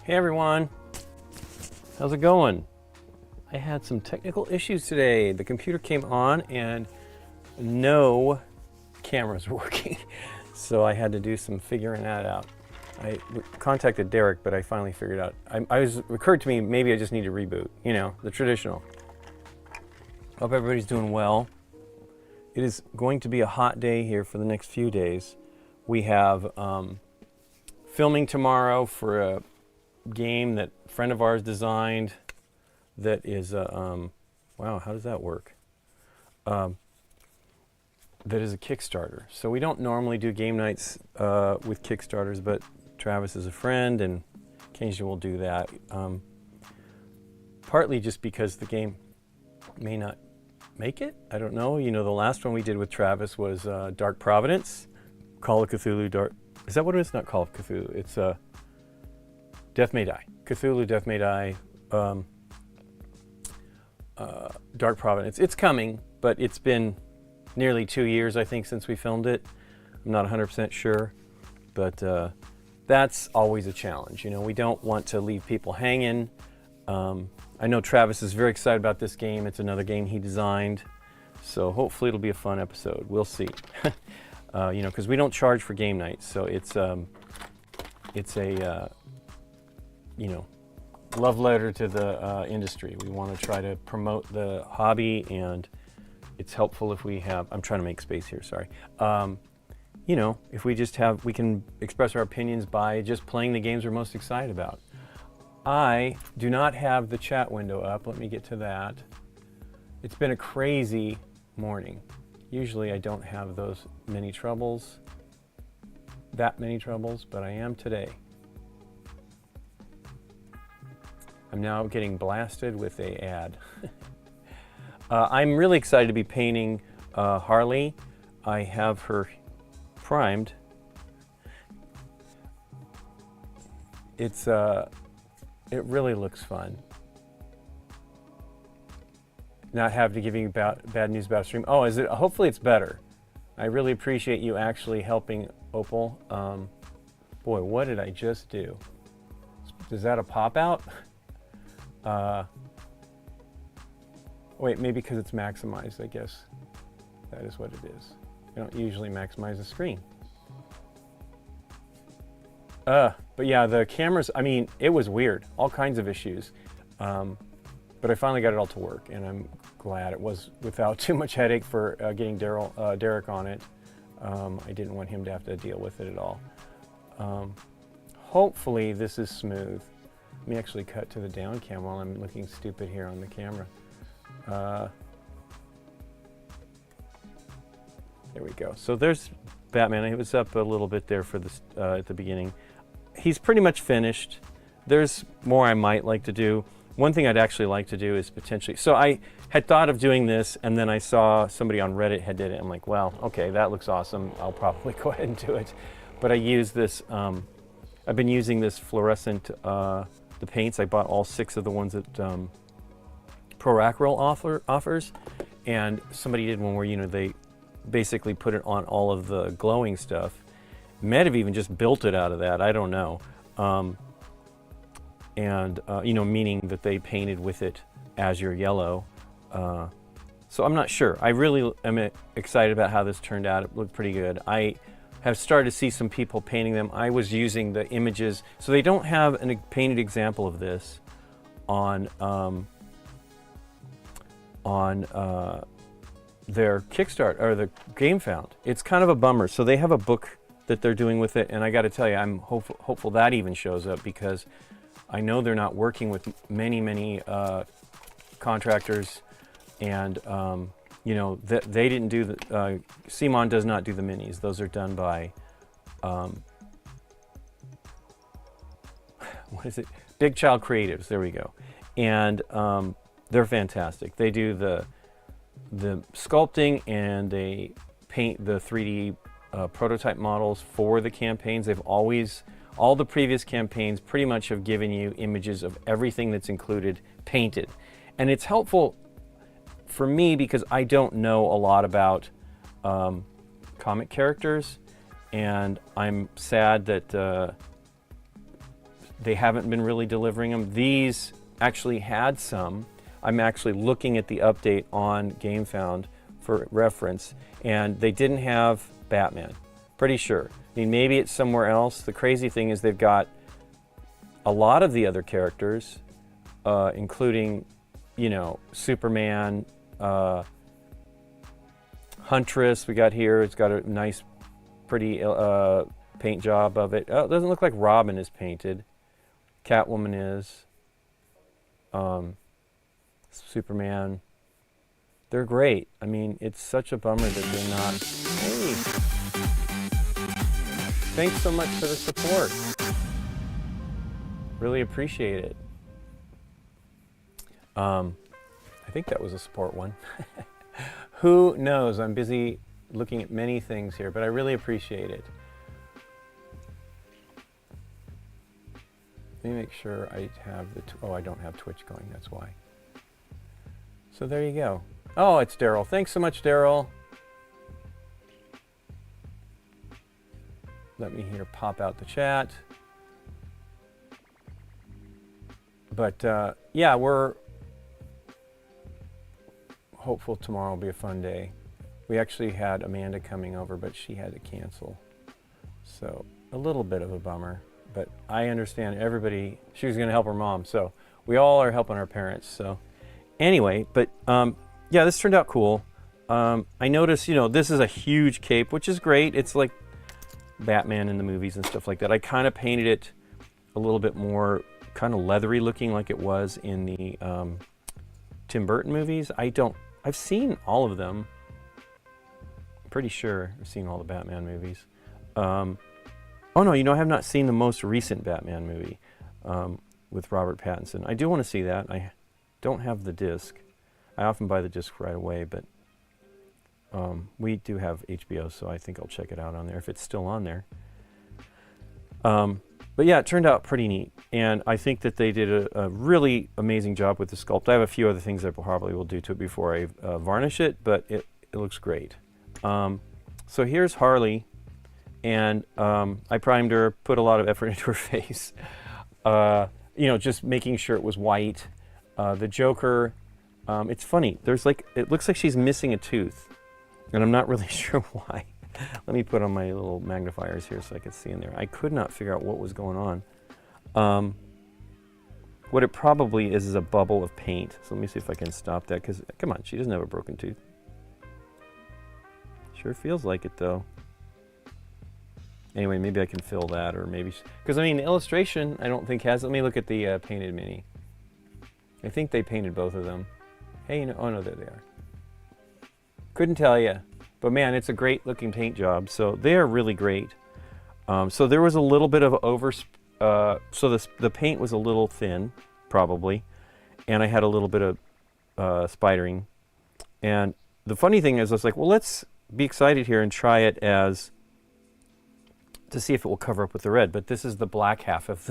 Hey everyone, how's it going? I had some technical issues today. The computer came on and no cameras were working, so I had to do some figuring that out. I contacted Derek, but I finally figured out. It occurred to me maybe I just need to reboot, you know, the traditional. Hope everybody's doing well. It is going to be a hot day here for the next few days. We have filming tomorrow for a game that a friend of ours designed that is wow, how does that work? That is a Kickstarter. So we don't normally do game nights with Kickstarters, but Travis is a friend and occasionally we'll do that. Partly just because the game may not make it. I don't know. You know, the last one we did with Travis was Dark Providence, Call of Cthulhu Dark. Is that what it is? Not Call of Cthulhu. It's Death May Die. Cthulhu, Death May Die, Dark Providence. It's coming, but it's been nearly 2 years, I think, since we filmed it. I'm not 100% sure, but that's always a challenge. You know, we don't want to leave people hanging. I know Travis is very excited about this game. It's another game he designed, so hopefully it'll be a fun episode. We'll see. You know, because we don't charge for game nights, so it's a you know, love letter to the industry. We want to try to promote the hobby, and it's helpful if we have, I'm trying to make space here, sorry. You know, if we just have, we can express our opinions by just playing the games we're most excited about. I do not have the chat window up. Let me get to that. It's been a crazy morning. Usually I don't have those many troubles, but I am today. I'm now getting blasted with an ad. I'm really excited to be painting Harley. I have her primed. It really looks fun. Not have to give you bad news about stream. Oh, is it? Hopefully it's better. I really appreciate you actually helping Opal. Boy, what did I just do? Is that a pop out? Wait, maybe because it's maximized, I guess. That is what it is. I don't usually maximize the screen. But yeah, the cameras, I mean, it was weird. All kinds of issues. But I finally got it all to work, and I'm glad it was without too much headache for getting Derek on it. I didn't want him to have to deal with it at all. Hopefully this is smooth. Let me actually cut to the down cam while I'm looking stupid here on the camera. There we go. So there's Batman. He was up a little bit there for this at the beginning. He's pretty much finished. There's more I might like to do. One thing I'd actually like to do is potentially, so I had thought of doing this, and then I saw somebody on Reddit had did it. I'm like, well, okay, that looks awesome. I'll probably go ahead and do it. But I use this, I've been using this fluorescent, the paints. I bought all 6 of the ones that ProAcryl offers, and somebody did one where, you know, they basically put it on all of the glowing stuff. Might have even just built it out of that, I don't know. You know, meaning that they painted with it azure yellow. So I'm not sure. I really am excited about how this turned out. It looked pretty good. I have started to see some people painting them. I was using the images, so they don't have a painted example of this on their Kickstarter or the Game Found. It's kind of a bummer. So they have a book that they're doing with it, and I got to tell you, I'm hopeful that even shows up, because I know they're not working with many contractors, and you know, they didn't do the Simon does not do the minis. Those are done by what is it? Big Child Creatives. There we go. And they're fantastic. They do the sculpting, and they paint the 3D prototype models for the campaigns. They've always, all the previous campaigns pretty much have given you images of everything that's included painted. And it's helpful for me because I don't know a lot about comic characters, and I'm sad that they haven't been really delivering them. These actually had some. I'm actually looking at the update on GameFound for reference, and they didn't have Batman. Pretty sure. I mean, maybe it's somewhere else. The crazy thing is they've got a lot of the other characters, including, you know, Superman, Huntress we got here. It's got a nice, pretty paint job of it. Oh, it doesn't look like Robin is painted. Catwoman is. Superman. They're great. I mean, it's such a bummer that they're not. Hey! Thanks so much for the support. Really appreciate it. I think that was a support one. Who knows? I'm busy looking at many things here, but I really appreciate it. Let me make sure I have the... oh, I don't have Twitch going, that's why. So there you go. Oh, it's Daryl. Thanks so much, Daryl. Let me here pop out the chat. But yeah, we're hopeful tomorrow will be a fun day. We actually had Amanda coming over, but she had to cancel. So a little bit of a bummer, but I understand everybody, she was gonna help her mom. So we all are helping our parents. So anyway, but yeah, this turned out cool. I noticed, you know, this is a huge cape, which is great. It's like Batman in the movies and stuff like that. I kind of painted it a little bit more kind of leathery looking like it was in the Tim Burton movies. I've seen all of them. I'm pretty sure I've seen all the Batman movies. Oh no, you know, I have not seen the most recent Batman movie with Robert Pattinson. I do want to see that. I don't have the disc. I often buy the disc right away, but we do have HBO, so I think I'll check it out on there if it's still on there. But yeah, it turned out pretty neat, and I think that they did a really amazing job with the sculpt. I have a few other things I probably will do to it before I varnish it, but it looks great. So here's Harley, and I primed her, put a lot of effort into her face. You know, just making sure it was white. The Joker, it's funny. There's like, it looks like she's missing a tooth, and I'm not really sure why. Let me put on my little magnifiers here so I can see in there. I could not figure out what was going on. What it probably is a bubble of paint. So let me see if I can stop that, because come on, she doesn't have a broken tooth. Sure feels like it though. Anyway, maybe I can fill that, or maybe, because I mean, the illustration I don't think has, let me look at the painted mini. I think they painted both of them. Hey, you know, oh no, there they are. Couldn't tell you. But man, it's a great looking paint job. So they are really great. So there was a little bit of so the paint was a little thin, probably. And I had a little bit of spidering. And the funny thing is, I was like, well, let's be excited here and try it as, to see if it will cover up with the red. But this is the black half of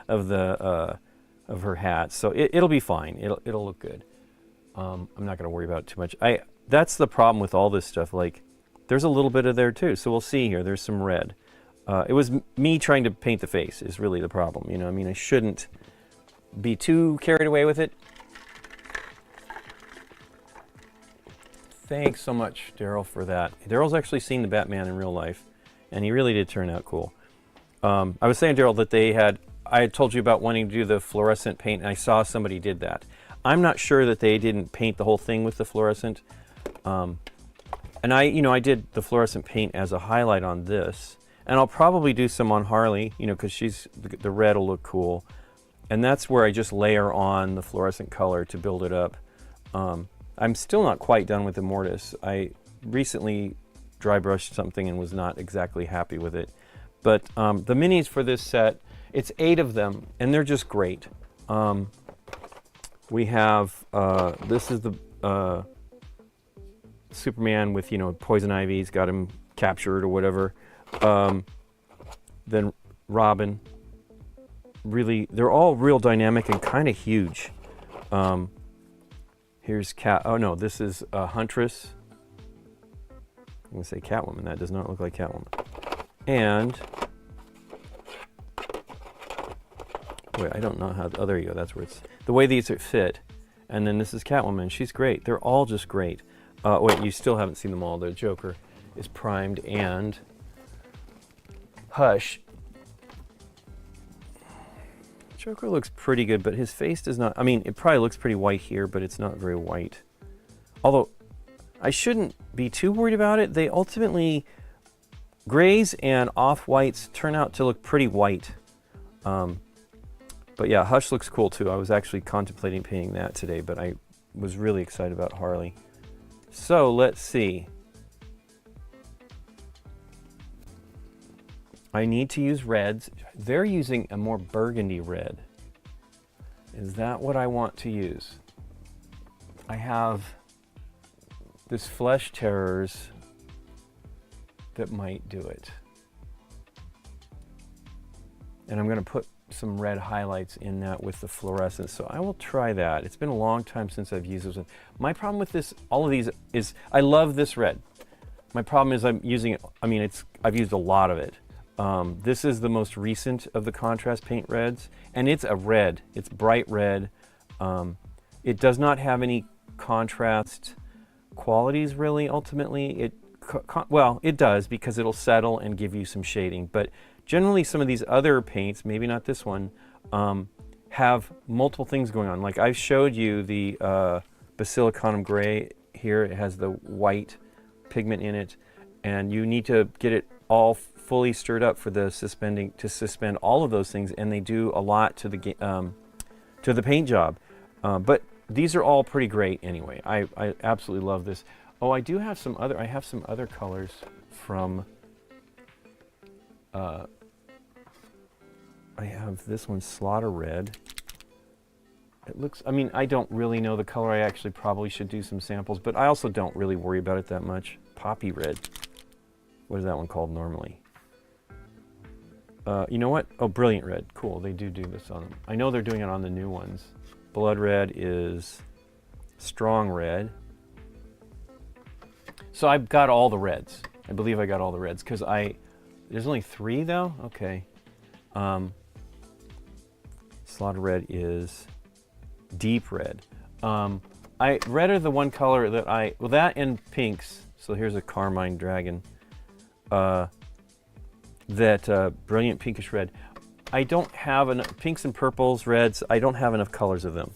her hat. So it'll be fine. It'll look good. I'm not going to worry about it too much. That's the problem with all this stuff. Like, there's a little bit of there too. So we'll see here. There's some red. It was me trying to paint the face is really the problem. You know, I mean, I shouldn't be too carried away with it. Thanks so much, Daryl, for that. Daryl's actually seen the Batman in real life, and he really did turn out cool. I was saying, Daryl, that I had told you about wanting to do the fluorescent paint, and I saw somebody did that. I'm not sure that they didn't paint the whole thing with the fluorescent. And I did the fluorescent paint as a highlight on this, and I'll probably do some on Harley, you know, because the red will look cool. And that's where I just layer on the fluorescent color to build it up. I'm still not quite done with the mortise. I recently dry brushed something and was not exactly happy with it. But the minis for this set, it's 8 of them, and they're just great. We have, this is the Superman with, you know, poison ivy's got him captured or whatever. Then Robin. Really, they're all real dynamic and kind of huge. Here's oh no, this is Huntress. I'm gonna say Catwoman. That does not look like Catwoman. And Wait, I don't know how, oh, there you go, that's where it's, the way these fit. And then this is Catwoman, she's great. They're all just great. Wait, you still haven't seen them all. The Joker is primed, and Hush. Joker looks pretty good, but his face does not, I mean, it probably looks pretty white here, but it's not very white. Although, I shouldn't be too worried about it. They ultimately, grays and off-whites turn out to look pretty white. But yeah, Hush looks cool too. I was actually contemplating painting that today, but I was really excited about Harley. So let's see. I need to use reds. They're using a more burgundy red. Is that what I want to use? I have this Flesh Terrors that might do it. And I'm going to put some red highlights in that with the fluorescence, so I will try that. It's been a long time since I've used those. My problem with this, all of these, is I love this red. My problem is I'm using it, I mean, I've used a lot of it. This is the most recent of the contrast paint reds, and it's a red. It's bright red. It does not have any contrast qualities really, ultimately. Well, it does, because it'll settle and give you some shading, but generally some of these other paints, maybe not this one, have multiple things going on. Like I showed you the Basilicanum Gray here. It has the white pigment in it, and you need to get it all fully stirred up for the suspending, to suspend all of those things, and they do a lot to the paint job. But these are all pretty great anyway. I absolutely love this. Oh, I do have some other, I have some other colors from, I have this one, Slaughter Red. It looks, I mean, I don't really know the color. I actually probably should do some samples, but I also don't really worry about it that much. Poppy Red. What is that one called normally? You know what? Oh, Brilliant Red. Cool, they do this on them. I know they're doing it on the new ones. Blood Red is Strong Red. So I've got all the reds. I believe I got all the reds, because there's only 3 though? Okay. Slaughter Red is Deep Red. Red are the one color that well, that and pinks. So here's a Carmine Dragon. Brilliant Pinkish Red. I don't have enough, pinks and purples, reds, I don't have enough colors of them.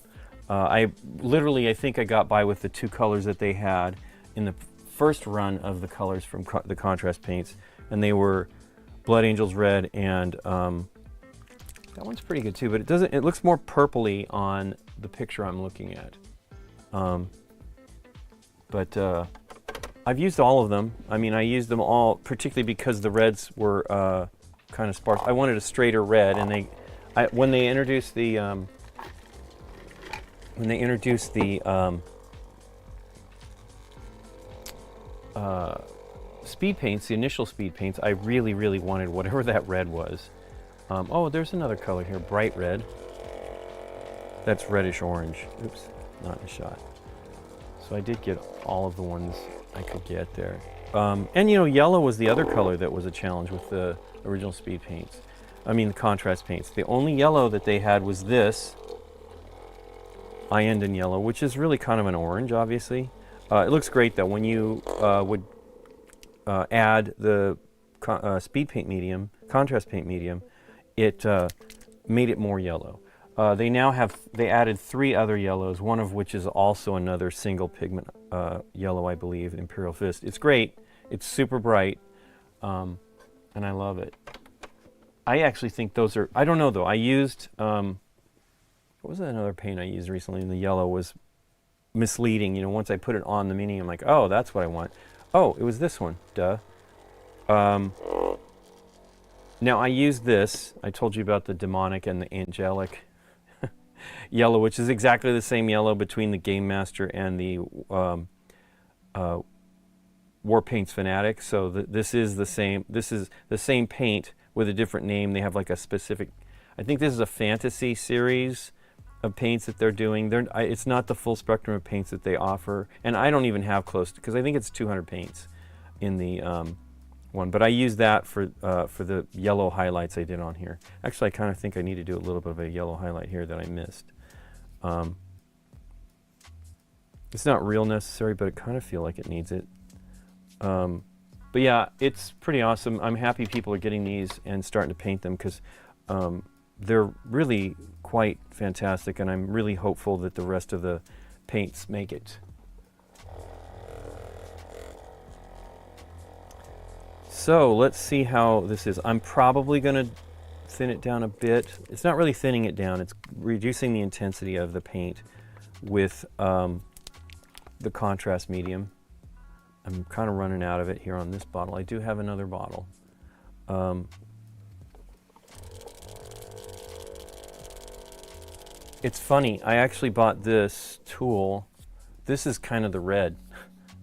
I think I got by with the 2 colors that they had in the first run of the colors from the contrast paints, and they were Blood Angels Red, and that one's pretty good too, but it looks more purpley on the picture I'm looking at. I've used all of them. I mean, I used them all, particularly because the reds were kind of sparse. I wanted a straighter red, and when they introduced the speed paints, the initial speed paints, I really, really wanted whatever that red was. Oh, there's another color here, Bright Red. That's reddish orange. Oops, not in the shot. So I did get all of the ones I could get there. And you know, yellow was the other color that was a challenge with the original speed paints. I mean, the contrast paints. The only yellow that they had was this Iandin yellow, which is really kind of an orange, obviously. It looks great though. When you would add the speed paint medium, contrast paint medium, it made it more yellow. They added 3 other yellows, one of which is also another single pigment yellow, I believe, Imperial Fist. It's great. It's super bright, and I love it. I actually think those are, I don't know though, I used, what was that another paint I used recently, and the yellow was misleading. You know, once I put it on the mini, I'm like, oh, that's what I want. Oh, it was this one, duh. Now I used this, I told you about the demonic and the angelic yellow, which is exactly the same yellow between the Game Master and the War Paints Fanatic. So this is the same paint with a different name. They have like a specific, I think this is a fantasy series of paints that they're doing. It's not the full spectrum of paints that they offer, and I don't even have close to, because I think it's 200 paints in the one, but I use that for the yellow highlights I did on here. Actually, I kind of think I need to do a little bit of a yellow highlight here that I missed. It's not real necessary, but I kind of feel like it needs it. But yeah, it's pretty awesome. I'm happy people are getting these and starting to paint them, because they're really quite fantastic, and I'm really hopeful that the rest of the paints make it. So let's see how this is. I'm probably going to thin it down a bit. It's not really thinning it down, it's reducing the intensity of the paint with the contrast medium. I'm kind of running out of it here on this bottle. I do have another bottle. It's funny, I actually bought this tool. This is kind of the red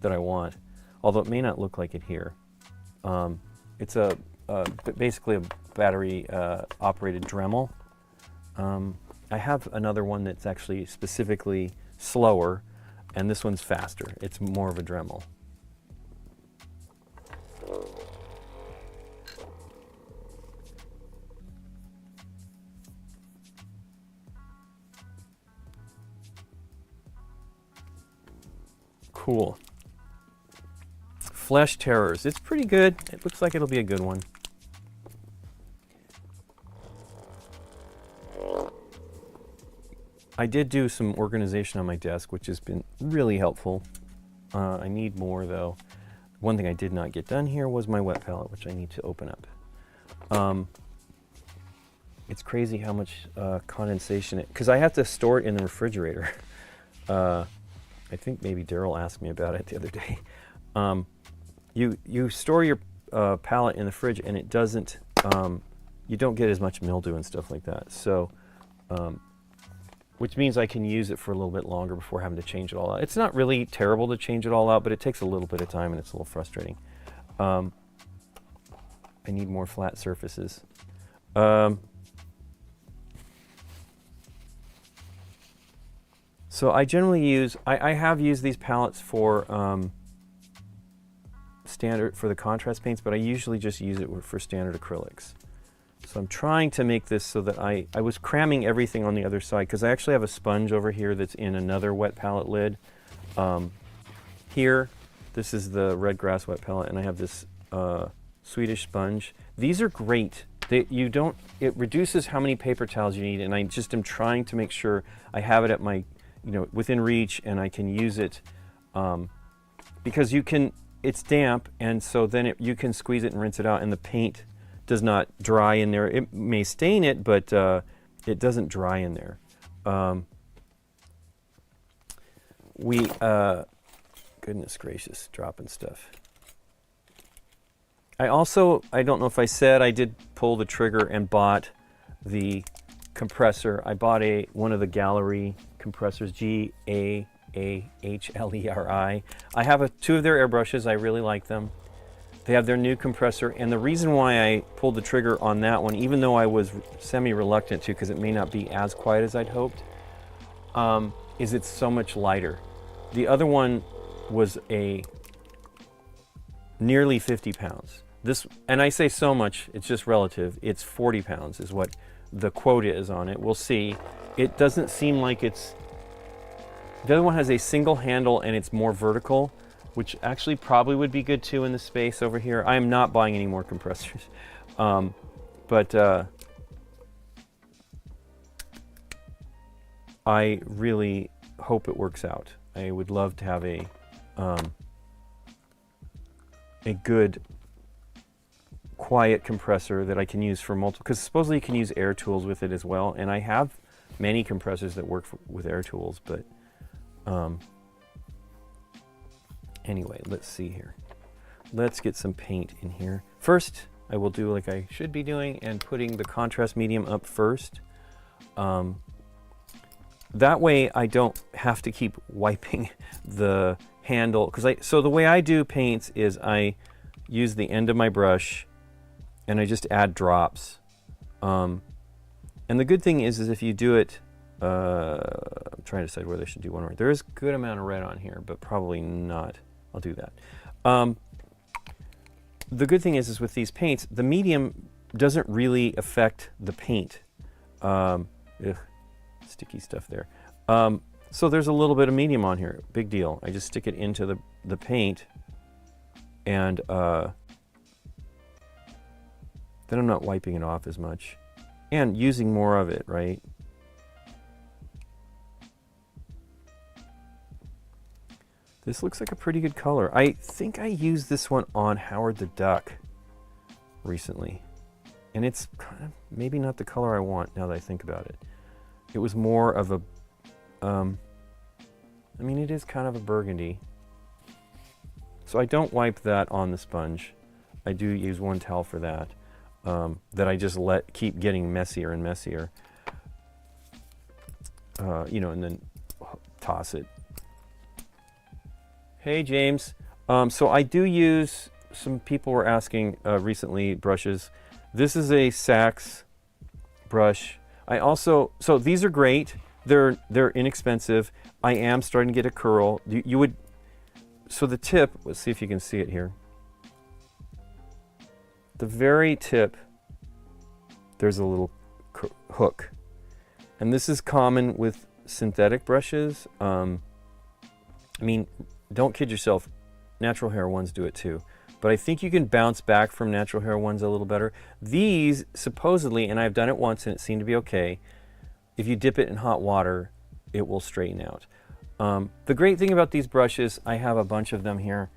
that I want, although it may not look like it here. It's basically a battery operated Dremel. I have another one that's actually specifically slower, and this one's faster. It's more of a Dremel. Cool. Flesh Terrors. It's pretty good. It looks like it'll be a good one. I did do some organization on my desk, which has been really helpful. I need more, though. One thing I did not get done here was my wet palette, which I need to open up. It's crazy how much condensation, because I have to store it in the refrigerator. I think maybe Daryl asked me about it the other day. You store your palette in the fridge, and it doesn't, you don't get as much mildew and stuff like that. So, which means I can use it for a little bit longer before having to change it all out. It's not really terrible to change it all out, but it takes a little bit of time, and it's a little frustrating. I need more flat surfaces. So I generally use, I have used these palettes for standard, for the contrast paints, but I usually just use it for standard acrylics. So I'm trying to make this so that I was cramming everything on the other side, because I actually have a sponge over here that's in another wet palette lid. Here, this is the red grass wet palette, and I have this Swedish sponge. These are great. It reduces how many paper towels you need, and I just am trying to make sure I have it at my, within reach, and I can use it, because it's damp, and so then you can squeeze it and rinse it out, and the paint does not dry in there. It may stain it, but it doesn't dry in there. Goodness gracious, dropping stuff. I don't know if I said, I did pull the trigger and bought the compressor. I bought one of the Gallery compressors, G-A-A-H-L-E-R-I. I have two of their airbrushes. I really like them. They have their new compressor, and the reason why I pulled the trigger on that one, even though I was semi-reluctant to, because it may not be as quiet as I'd hoped, is it's so much lighter. The other one was nearly 50 pounds. This, and I say so much, it's just relative. It's 40 pounds is what the quote is on it. We'll see. It doesn't seem like it's... The other one has a single handle, and it's more vertical, which actually probably would be good too in the space over here. I am not buying any more compressors. But I really hope it works out. I would love to have a good quiet compressor that I can use for multiple, because supposedly you can use air tools with it as well, and I have many compressors that work with air tools, but anyway, let's see here. Let's get some paint in here. First, I will do like I should be doing and putting the contrast medium up first. That way I don't have to keep wiping the handle, so the way I do paints is I use the end of my brush and I just add drops. And the good thing is if you do it, I'm trying to decide whether I should do one more. There is a good amount of red on here, but probably not. I'll do that. the good thing is with these paints, the medium doesn't really affect the paint. Sticky stuff there. So there's a little bit of medium on here. Big deal. I just stick it into the paint, and then I'm not wiping it off as much and using more of it, right? This looks like a pretty good color. I think I used this one on Howard the Duck recently, and it's kind of maybe not the color I want now that I think about it. It was more of a, I mean, it is kind of a burgundy. So I don't wipe that on the sponge. I do use one towel for that, that I just keep getting messier and messier. You know, and then toss it. Hey, James. So I do use, some people were asking recently, brushes. This is a Saks brush. I also, so these are great. They're inexpensive. I am starting to get a curl. You would, so the tip, let's see if you can see it here. The very tip, there's a little hook. And this is common with synthetic brushes. I mean, don't kid yourself, natural hair ones do it too. But I think you can bounce back from natural hair ones a little better. These, supposedly, and I've done it once and it seemed to be okay, if you dip it in hot water, it will straighten out. The great thing about these brushes, I have a bunch of them here.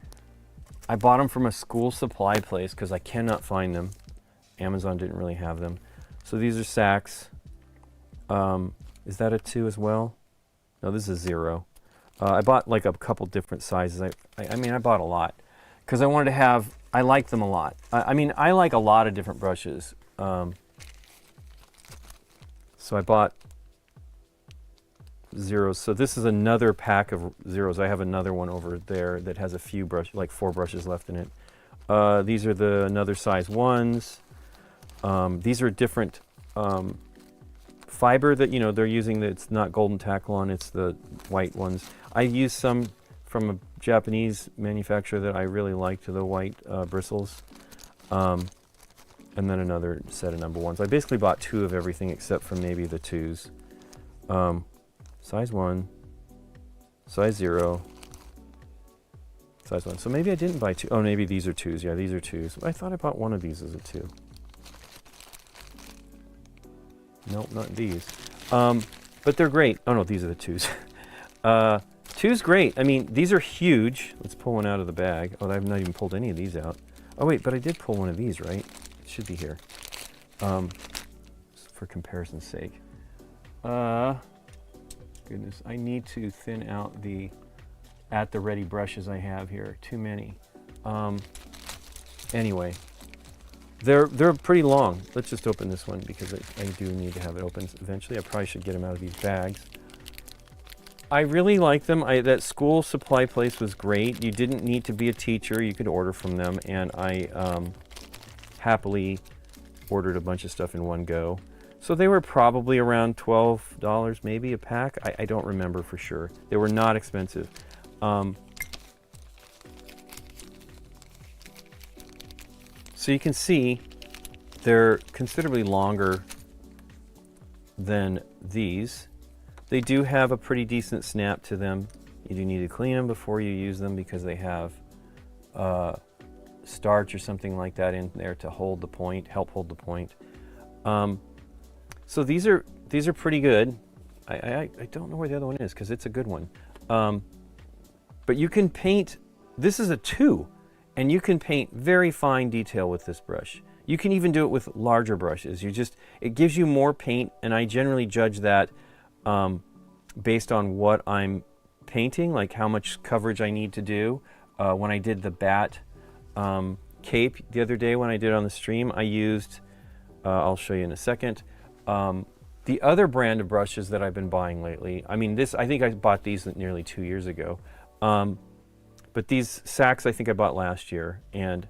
I bought them from a school supply place because I cannot find them. Amazon didn't really have them. So these are Saks. Is that a 2 as well? No, this is 0. I bought like a couple different sizes. I mean, I bought a lot because I wanted to have, I like them a lot. I mean, I like a lot of different brushes. So I bought zeros. So this is another pack of zeros. I have another one over there that has a few like 4 brushes left in it. These are another size 1s. These are different fiber that, you know, they're using. It's not golden Taklon, it's the white ones. I used some from a Japanese manufacturer that I really liked, the white bristles. And then another set of number 1s. I basically bought 2 of everything except for maybe the 2s. Size 1, size 0, size 1. So maybe I didn't buy 2. Oh, maybe these are 2s. Yeah, these are 2s. I thought I bought one of these as a 2. Nope, not these. But they're great. Oh no, these are the 2s. 2's great. I mean, these are huge. Let's pull one out of the bag. Oh, I've not even pulled any of these out. Oh wait, but I did pull one of these, right? It should be here. For comparison's sake. Goodness, I need to thin out the at-the-ready brushes I have here. Too many. Anyway. They're pretty long. Let's just open this one because I do need to have it open eventually. I probably should get them out of these bags. I really like them. That school supply place was great. You didn't need to be a teacher. You could order from them, and I happily ordered a bunch of stuff in one go. So they were probably around $12 maybe a pack. I don't remember for sure. They were not expensive. So you can see they're considerably longer than these. They do have a pretty decent snap to them. You do need to clean them before you use them because they have starch or something like that in there to hold the point, help hold the point. So these are pretty good. I don't know where the other one is because it's a good one. But you can paint, this is a 2. And you can paint very fine detail with this brush. You can even do it with larger brushes. It gives you more paint, and I generally judge that based on what I'm painting, like how much coverage I need to do. When I did the bat cape the other day when I did it on the stream, I used, I'll show you in a second, the other brand of brushes that I've been buying lately. I mean, I think I bought these nearly 2 years ago. But these Saks I think I bought last year, and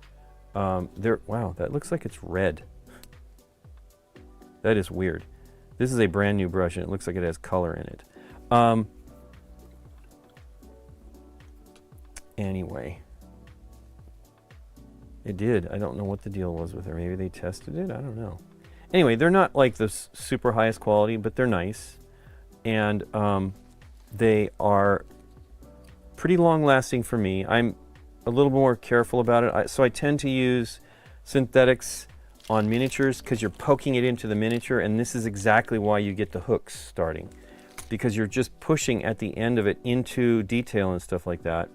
wow, that looks like it's red. That is weird. This is a brand new brush, and it looks like it has color in it. Anyway, It did. I don't know what the deal was with her. Maybe they tested it. I don't know. Anyway, they're not like the super highest quality, but they're nice. And they are pretty long lasting for me. I'm a little more careful about it. So I tend to use synthetics on miniatures because you're poking it into the miniature, and this is exactly why you get the hooks starting, because you're just pushing at the end of it into detail and stuff like that,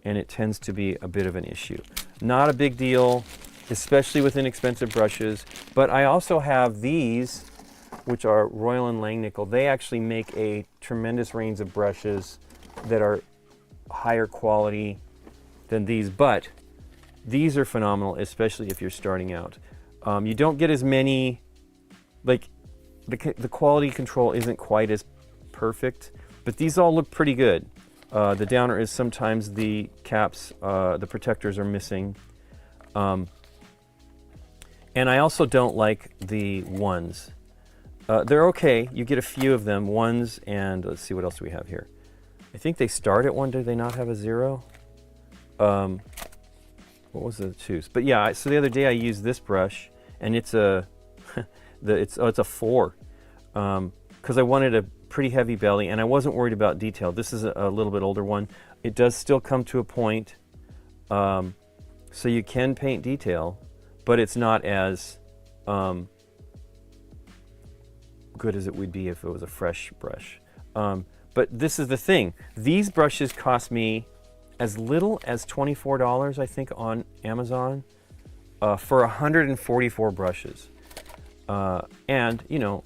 and it tends to be a bit of an issue. Not a big deal, especially with inexpensive brushes, but I also have these, which are Royal and Langnickel. They actually make a tremendous range of brushes that are higher quality than these, but these are phenomenal, especially if you're starting out. You don't get as many, like the quality control isn't quite as perfect, but these all look pretty good. The downer is sometimes the caps, the protectors are missing. And I also don't like the ones. They're okay, you get a few of them, ones, and let's see what else we have here. I think they start at 1, do they not have a 0? What was the 2s? But yeah, so the other day I used this brush, and it's a, it's a 4, because I wanted a pretty heavy belly, and I wasn't worried about detail. This is a little bit older one. It does still come to a point, so you can paint detail, but it's not as good as it would be if it was a fresh brush. But this is the thing. These brushes cost me as little as $24, I think, on Amazon for 144 brushes. And, you know,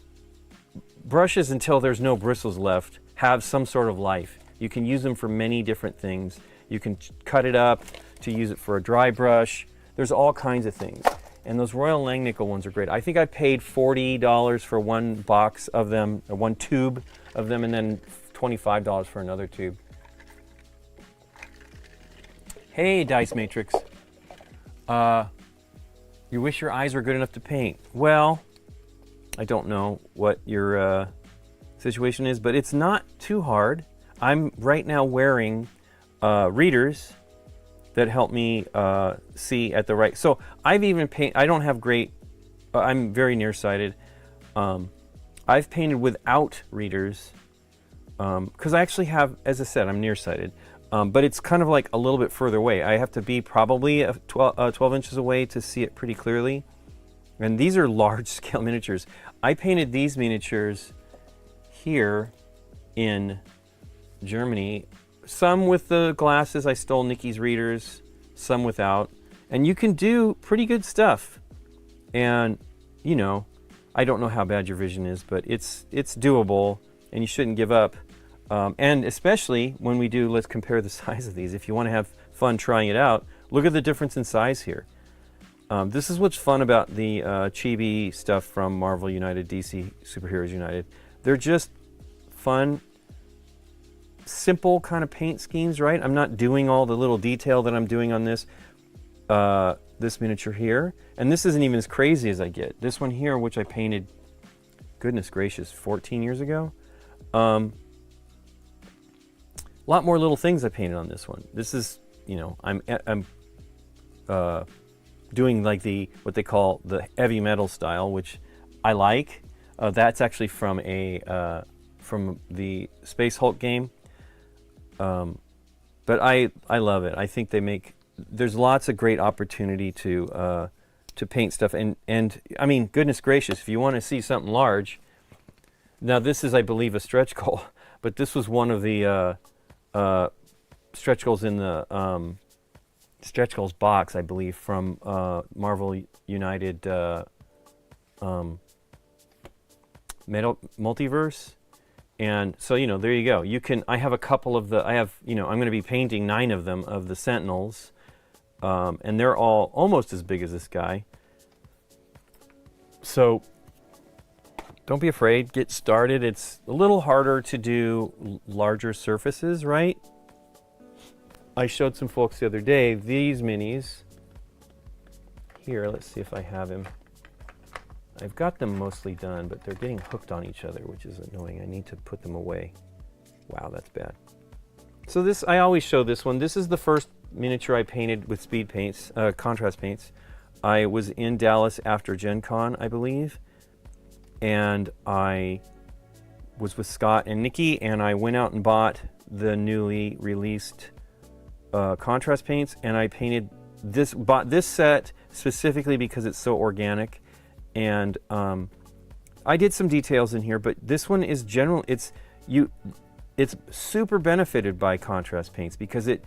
brushes, until there's no bristles left, have some sort of life. You can use them for many different things. You can cut it up to use it for a dry brush. There's all kinds of things. And those Royal Langnickel ones are great. I think I paid $40 for one box of them, or one tube of them, and then $25 for another tube. Hey, Dice Matrix. You wish your eyes were good enough to paint. Well, I don't know what your situation is, but it's not too hard. I'm right now wearing readers that help me see at the right. So I've even painted, I don't have great, I'm very nearsighted. I've painted without readers because I actually have, as I said, I'm nearsighted. But it's kind of like a little bit further away. I have to be probably 12 inches away to see it pretty clearly. And these are large scale miniatures. I painted these miniatures here in Germany. Some with the glasses, I stole Nikki's readers, some without. And you can do pretty good stuff. And, you know, I don't know how bad your vision is, but it's doable, and you shouldn't give up. And especially when we do, let's compare the size of these. If you want to have fun trying it out, look at the difference in size here. This is what's fun about the chibi stuff from Marvel United, DC Superheroes United. They're just fun, simple kind of paint schemes, right? I'm not doing all the little detail that I'm doing on this this miniature here. And this isn't even as crazy as I get. This one here, which I painted, goodness gracious, 14 years ago. A lot more little things I painted on this one. This is, you know, I'm doing like what they call the heavy metal style, which I like. That's actually from from the Space Hulk game. But I love it. I think there's lots of great opportunity to paint stuff, and I mean, goodness gracious, if you want to see something large. Now this is, I believe, a stretch goal, but this was one of the stretch goals in the stretch goals box, I believe, from Marvel United Multiverse. And so, you know, there you go. I have a couple of I'm going to be painting 9 of them, of the Sentinels, and they're all almost as big as this guy. So don't be afraid, get started. It's a little harder to do larger surfaces, right? I showed some folks the other day these minis. Here, let's see if I have him. I've got them mostly done, but they're getting hooked on each other, which is annoying. I need to put them away. Wow, that's bad. So this, I always show this one. This is the first miniature I painted with speed paints, contrast paints. I was in Dallas after Gen Con, I believe, and I was with Scott and Nikki, and I went out and bought the newly released contrast paints, and I painted bought this set specifically because it's so organic, and I did some details in here, but this one is general. It's super benefited by contrast paints because it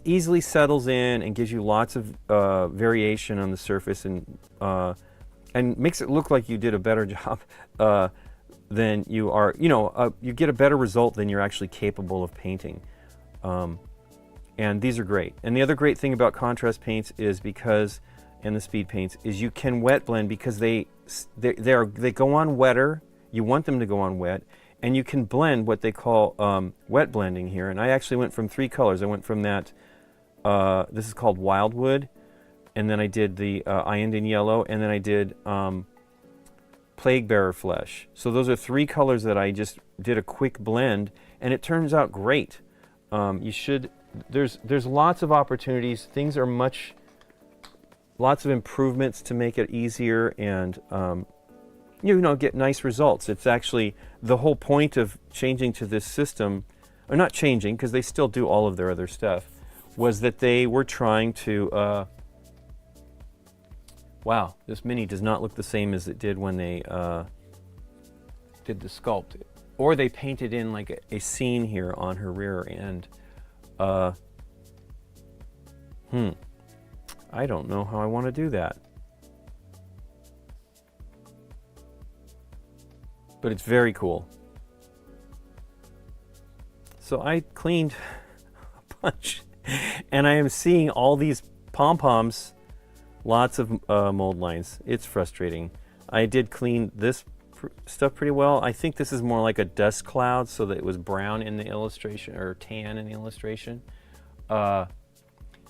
easily settles in and gives you lots of variation on the surface, and makes it look like you did a better job than you are. You get a better result than you're actually capable of painting. And these are great. And the other great thing about contrast paints is and the speed paints, is you can wet blend because they go on wetter. You want them to go on wet, and you can blend what they call wet blending here. And I actually went from 3 colors. I went from that, this is called Wildwood, and then I did the Iandin Yellow, and then I did Plague Bearer Flesh. So those are 3 colors that I just did a quick blend, and it turns out great. There's lots of opportunities. Things are lots of improvements to make it easier and get nice results. It's actually the whole point of changing to this system, or not changing because they still do all of their other stuff, was that they were trying to wow, this mini does not look the same as it did when they did the sculpt, or they painted in like a scene here on her rear end. I don't know how I want to do that. But it's very cool. So I cleaned a bunch, and I am seeing all these pom-poms, lots of mold lines. It's frustrating. I did clean this stuff pretty well. I think this is more like a dust cloud, so that it was brown in the illustration, or tan in the illustration.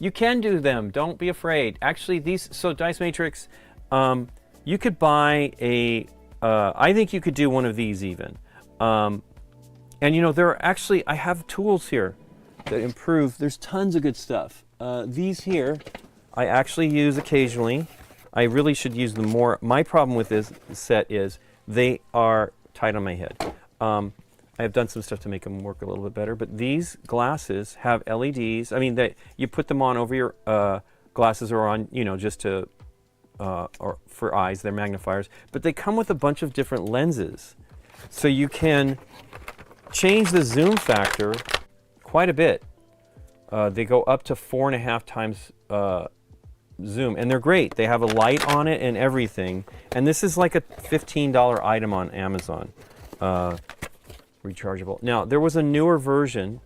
You can do them, don't be afraid. Actually, Dice Matrix, you could buy I think you could do one of these even. And there are actually, I have tools here that improve. There's tons of good stuff. These here, I actually use occasionally. I really should use them more. My problem with this set is they are tight on my head. I have done some stuff to make them work a little bit better, but these glasses have LEDs. I mean, you put them on over your glasses, or on, just to, or for eyes, they're magnifiers, but they come with a bunch of different lenses. So you can change the zoom factor quite a bit. They go up to 4.5 times zoom, and they're great. They have a light on it and everything. And this is like a $15 item on Amazon. Rechargeable. Now, there was a newer version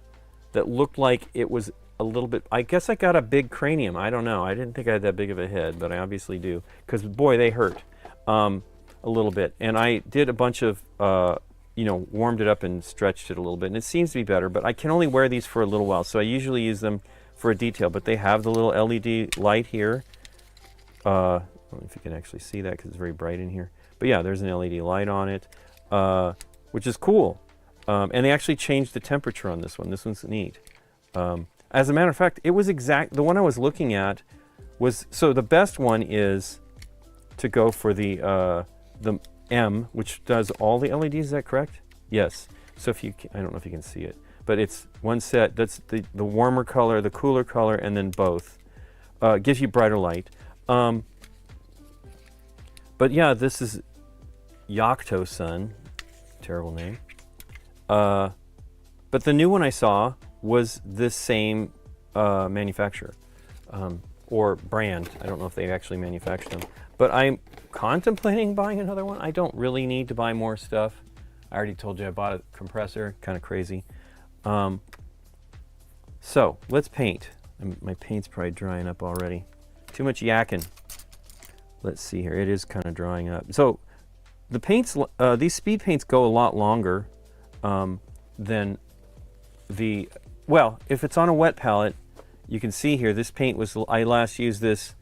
that looked like it was a little bit, I guess I got a big cranium. I don't know. I didn't think I had that big of a head, but I obviously do. Because, boy, they hurt a little bit. And I did a bunch of, warmed it up and stretched it a little bit. And it seems to be better, but I can only wear these for a little while. So I usually use them for a detail. But they have the little LED light here. I don't know if you can actually see that because it's very bright in here. But yeah, there's an LED light on it, which is cool. And they actually changed the temperature on this one. This one's neat. As a matter of fact, it was the one I was looking at was, so the best one is to go for the M, which does all the LEDs, is that correct? Yes. So I don't know if you can see it, but it's one set, that's the warmer color, the cooler color, and then both. Gives you brighter light. But yeah, this is Yakto-sun, terrible name. But the new one I saw was the same manufacturer or brand. I don't know if they actually manufacture them. But I'm contemplating buying another one. I don't really need to buy more stuff. I already told you I bought a compressor, kind of crazy. So let's paint. My paint's probably drying up already. Too much yakking. Let's see here. It is kind of drying up. So the paints, these speed paints go a lot longer than well, if it's on a wet palette, you can see here, this paint was, I last used this,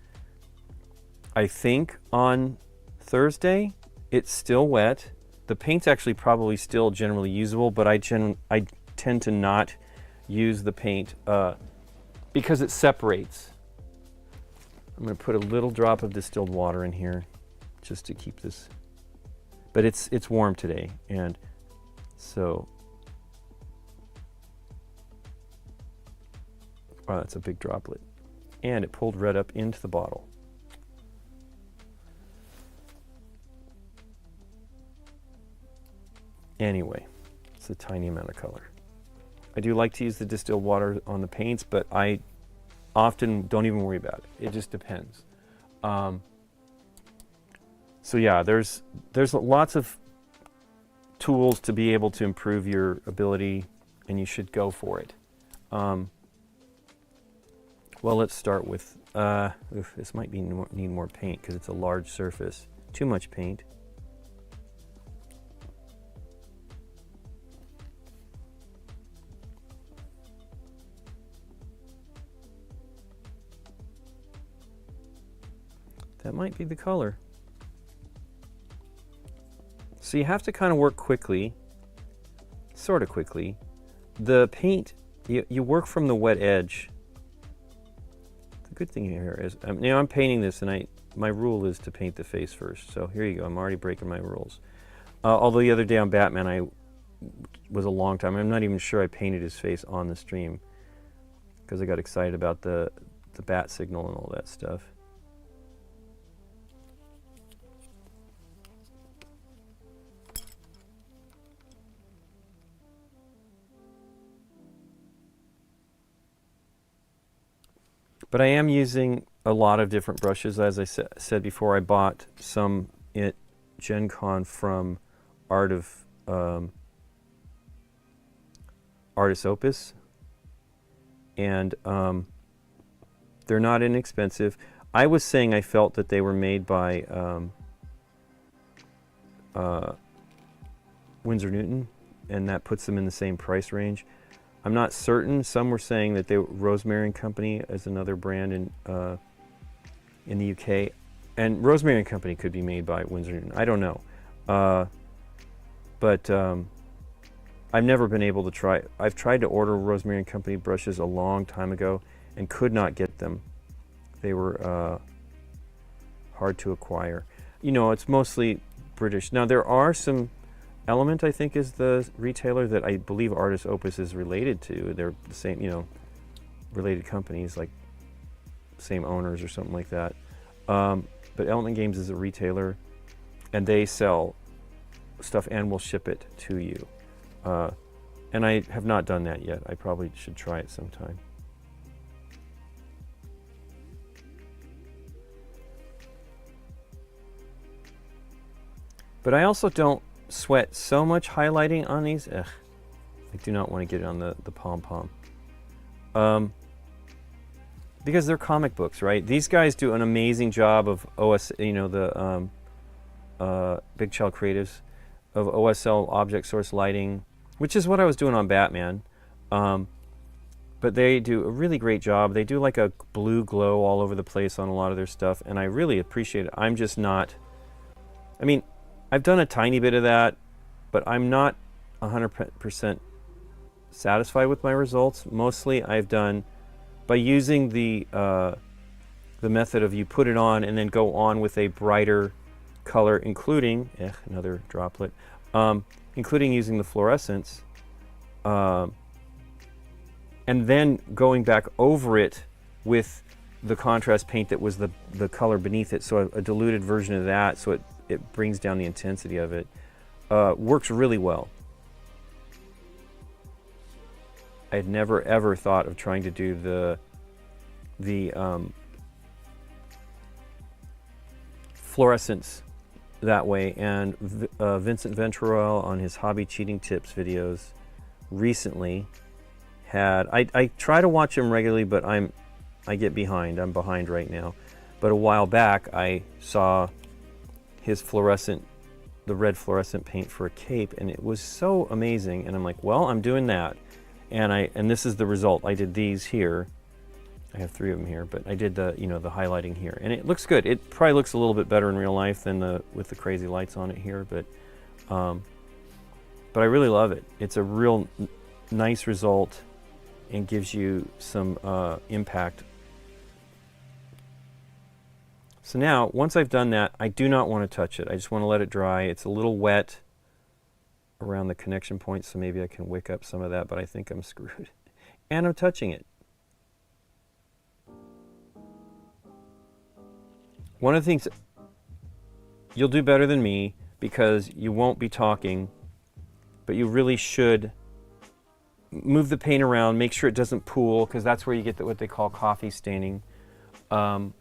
I think, on Thursday. It's still wet. The paint's actually probably still generally usable, but I tend to not use the paint because it separates. I'm going to put a little drop of distilled water in here just to keep this, but it's warm today, and so, wow, that's a big droplet, and it pulled right up into the bottle. Anyway, it's a tiny amount of color. I do like to use the distilled water on the paints, but I often don't even worry about it. It just depends. So yeah, there's lots of tools to be able to improve your ability, and you should go for it. Well, let's start with, this might need more paint because it's a large surface. Too much paint. That might be the color. So you have to kind of work quickly, sort of quickly. The paint, you work from the wet edge. The good thing here is, now I'm painting this, and my rule is to paint the face first. So here you go, I'm already breaking my rules. Although the other day on Batman, was a long time. I'm not even sure I painted his face on the stream because I got excited about the bat signal and all that stuff. But I am using a lot of different brushes. As I said before, I bought some at Gen Con from Artist Opus, and they're not inexpensive. I was saying I felt that they were made by Winsor Newton, and that puts them in the same price range. I'm not certain. Some were saying that Rosemary and Company is another brand in the UK, and Rosemary and Company could be made by Winsor Newton. I don't know, but I've never been able to try. I've tried to order Rosemary and Company brushes a long time ago and could not get them. They were hard to acquire. You know, it's mostly British. Now there are some. Element, I think, is the retailer that I believe Artist Opus is related to. They're the same, you know, related companies, like same owners or something like that. But Element Games is a retailer, and they sell stuff and will ship it to you. And I have not done that yet. I probably should try it sometime. But I also don't sweat so much highlighting on these. Ugh, I do not want to get it on the pom-pom. Because they're comic books, right? These guys do an amazing job of you know, the Big Child Creatives, of OSL object source lighting, which is what I was doing on Batman. But they do a really great job. They do like a blue glow all over the place on a lot of their stuff, and I really appreciate it. I'm just not, I mean, I've done a tiny bit of that, but I'm not 100% satisfied with my results. Mostly I've done, by using the method of you put it on and then go on with a brighter color, including, another droplet, including using the fluorescence, and then going back over it with the contrast paint that was the color beneath it, so a diluted version of that, so it brings down the intensity of it. Works really well. I had never ever thought of trying to do the fluorescence that way, and Vincent Venturel on his Hobby Cheating Tips videos recently had, I try to watch him regularly, but I get behind. I'm behind right now. But a while back I saw his the red fluorescent paint for a cape, and it was so amazing, and I'm like, well, I'm doing that, and this is the result. I did these here. I have 3 of them here, but I did the highlighting here, and it looks good. It probably looks a little bit better in real life than with the crazy lights on it here, but I really love it. It's a real nice result, and gives you some impact. So now, once I've done that, I do not want to touch it. I just want to let it dry. It's a little wet around the connection point, so maybe I can wick up some of that, but I think I'm screwed. And I'm touching it. One of the things, you'll do better than me because you won't be talking, but you really should move the paint around, make sure it doesn't pool, because that's where you get what they call coffee staining. I'm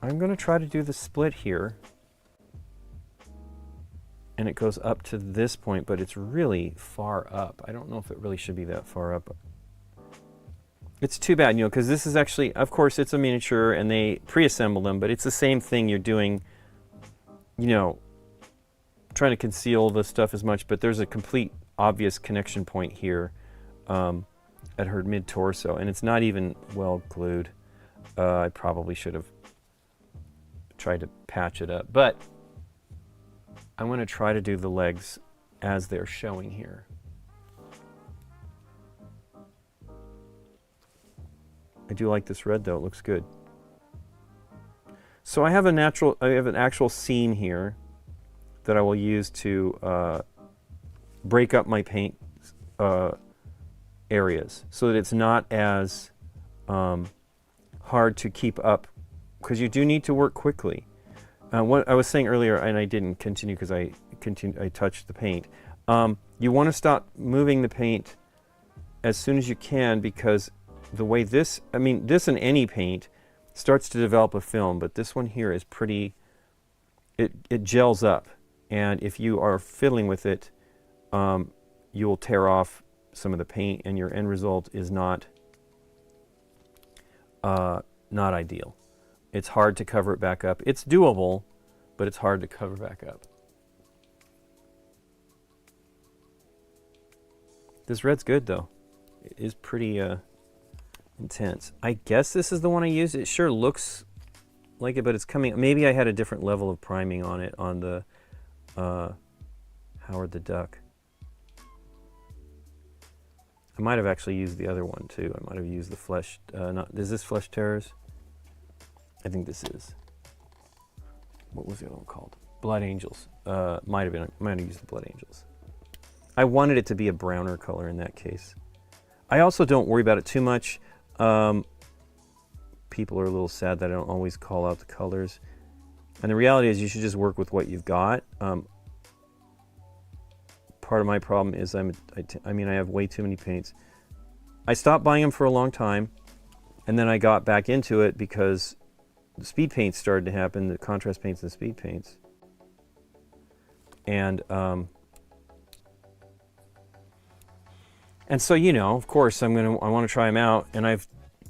going to try to do the split here. And it goes up to this point, but it's really far up. I don't know if it really should be that far up. It's too bad, you know, because this is actually, of course, it's a miniature and they pre-assemble them, but it's the same thing you're doing, you know, trying to conceal the stuff as much, but there's a complete obvious connection point here at her mid-torso, and it's not even well glued. I probably should have tried to patch it up, but I'm going to try to do the legs as they're showing here. I do like this red though, it looks good. So I have an actual seam here that I will use to break up my paint areas so that it's not as hard to keep up, because you do need to work quickly. What I was saying earlier, and I didn't continue because I touched the paint. You want to stop moving the paint as soon as you can, because the way this, I mean, this and any paint starts to develop a film, but this one here is pretty, it gels up. And if you are fiddling with it, you will tear off some of the paint, and your end result is not ideal. It's hard to cover it back up. It's doable, but it's hard to cover back up. This red's good though. It is pretty intense. I guess this is the one I used. It sure looks like it, but it's coming. Maybe I had a different level of priming on it on the Howard the Duck. I might have actually used the other one too. I might have used the Flesh. Is this Flesh Terrors? I think this is. What was the other one called? Blood Angels. Might have used the Blood Angels. I wanted it to be a browner color in that case. I also don't worry about it too much. People are a little sad that I don't always call out the colors. And the reality is you should just work with what you've got. Part of my problem is I have way too many paints. I stopped buying them for a long time, and then I got back into it because the speed paints started to happen, the contrast paints and speed paints. And so, you know, of course I want to try them out, and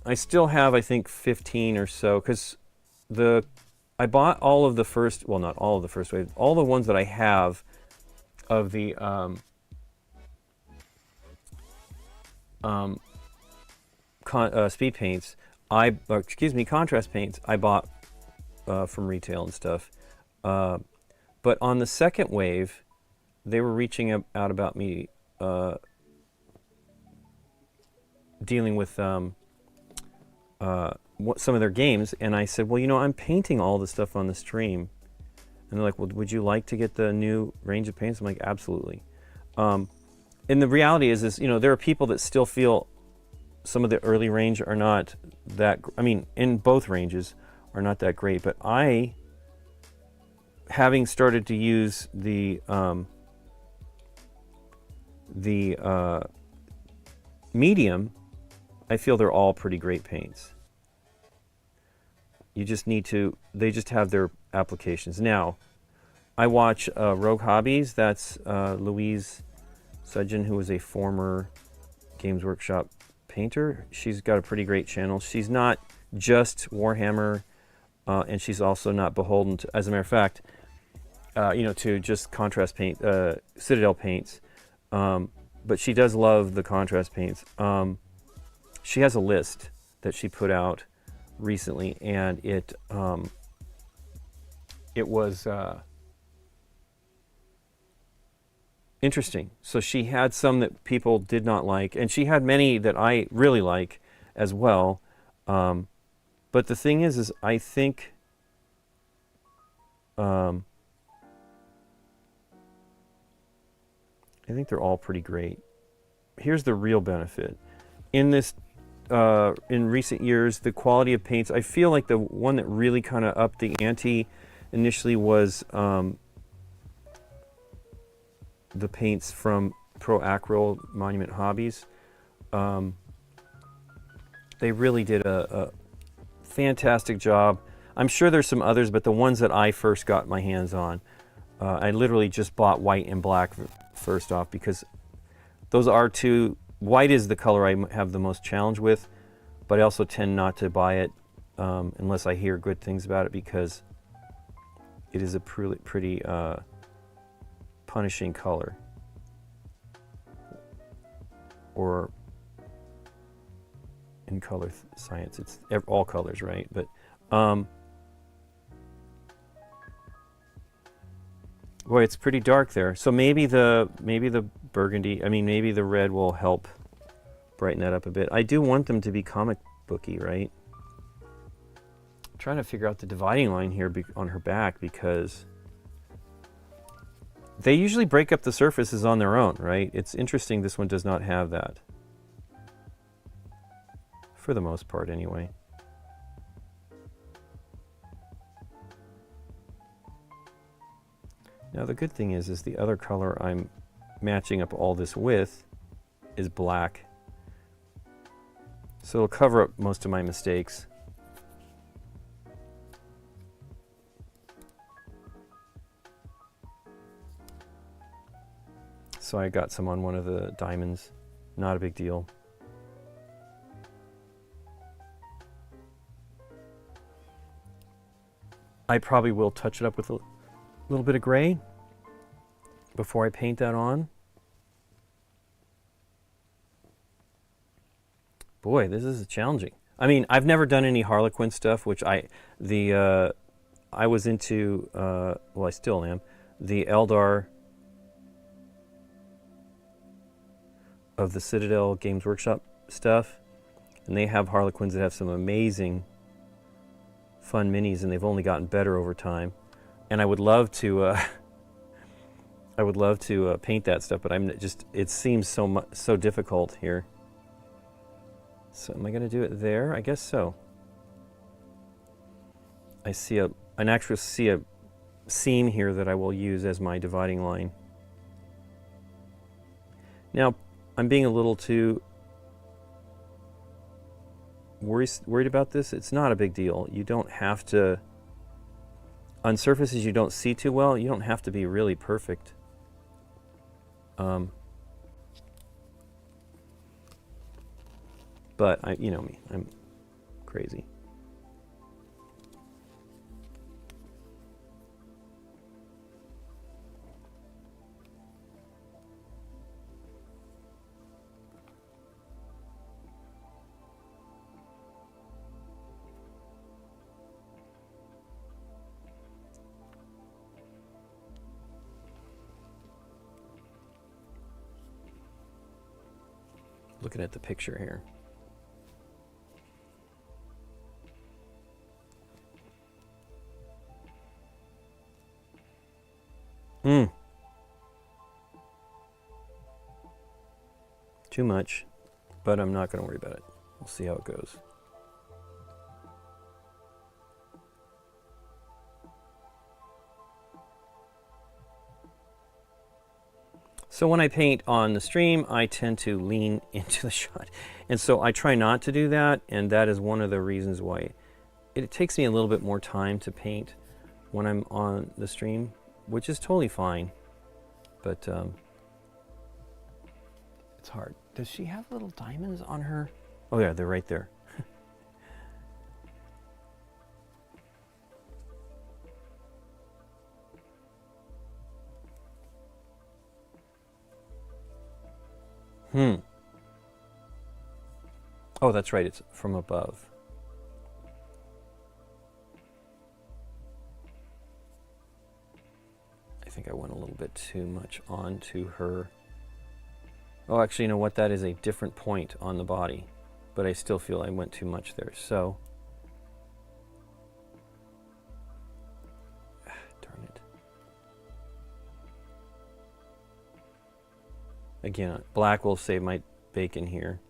I still have, I think, 15 or so, because I bought all of the first, well, not all of the first wave, all the ones that I have of the speed paints, contrast paints I bought from retail and stuff. But on the second wave, they were reaching out about me dealing with some of their games, and I said, well, you know, I'm painting all the stuff on the stream. And they're like, well, would you like to get the new range of paints? I'm like, absolutely. And the reality is, you know, there are people that still feel some of the early range are not that, I mean, in both ranges are not that great. But I, having started to use the medium, I feel they're all pretty great paints. You just need to, they just have their applications. Now, I watch Rogue Hobbies. That's Louise Sudgeon, who was a former Games Workshop painter. She's got a pretty great channel. She's not just Warhammer, and she's also not beholden to, as a matter of fact, you know, to just contrast paint, Citadel paints. But she does love the contrast paints. She has a list that she put out recently, and it was Interesting. So she had some that people did not like, and she had many that I really like as well. But the thing is I think they're all pretty great. Here's the real benefit. In this, in recent years, the quality of paints, I feel like the one that really kind of upped the ante initially was the paints from Pro Acryl Monument Hobbies. They really did a fantastic job. I'm sure there's some others, but the ones that I first got my hands on, I literally just bought white and black first off because those are two. White is the color I have the most challenge with, but I also tend not to buy it unless I hear good things about it because it is a pretty punishing color. Or in color science, it's all colors, right? But boy, it's pretty dark there. So maybe the burgundy, maybe the red will help brighten that up a bit. I do want them to be comic booky, right? I'm trying to figure out the dividing line here on her back because they usually break up the surfaces on their own, right? It's interesting this one does not have that. For the most part, anyway. Now the good thing is the other color I'm matching up all this with is black. So it'll cover up most of my mistakes. So I got some on one of the diamonds. Not a big deal. I probably will touch it up with a little bit of gray before I paint that on. Boy, this is challenging. I mean, I've never done any Harley Quinn stuff, which I was into, well, I still am, the Eldar of the Citadel Games Workshop stuff. And they have Harley Quinns that have some amazing fun minis, and they've only gotten better over time. And I would love to paint that stuff, but it seems so difficult here. So am I going to do it there? I guess so. I see actually see a seam here that I will use as my dividing line. Now, I'm being a little too worried about this. It's not a big deal. You don't have to, on surfaces you don't see too well, you don't have to be really perfect. But you know me, I'm crazy. Looking at the picture here. Too much, but I'm not going to worry about it. We'll see how it goes. So when I paint on the stream, I tend to lean into the shot. And so I try not to do that, and that is one of the reasons why it takes me a little bit more time to paint when I'm on the stream, which is totally fine. But it's hard. Does she have little diamonds on her? Oh yeah, they're right there. Oh, that's right, it's from above. I think think I went a little bit too much onto her. Oh, actually, you know what? That is a different point on the body, but I still feel I went too much there. So, darn it. Again, black will save my bacon here.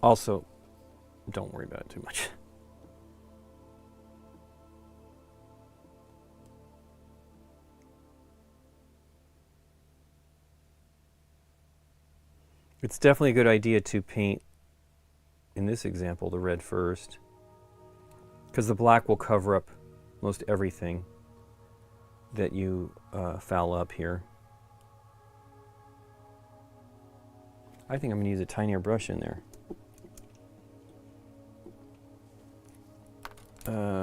Also, don't worry about it too much. It's definitely a good idea to paint, in this example, the red first, because the black will cover up most everything that you foul up here. I think I'm going to use a tinier brush in there.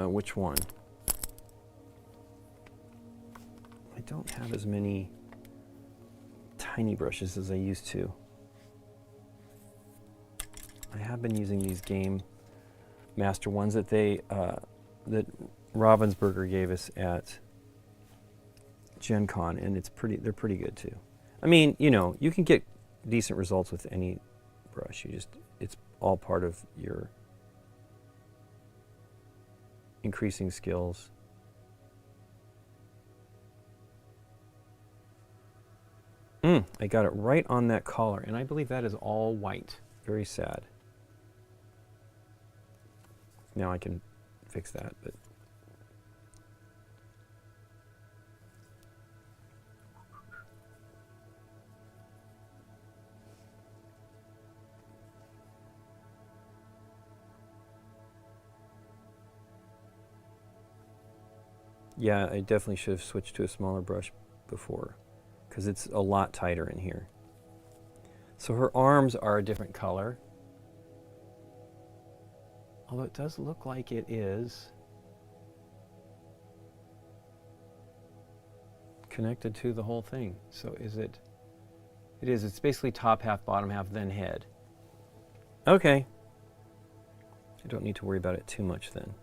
Which one? I don't have as many tiny brushes as I used to. I have been using these Game Master ones that that Ravensburger gave us at Gen Con, and they're pretty good too. I mean, you know, you can get decent results with any brush. It's all part of your increasing skills. I got it right on that collar, and I believe that is all white. Very sad. Now I can fix that, but yeah, I definitely should have switched to a smaller brush before, because it's a lot tighter in here. So her arms are a different color, although it does look like it is connected to the whole thing. So is it? It is. It's basically top half, bottom half, then head. Okay. I don't need to worry about it too much then.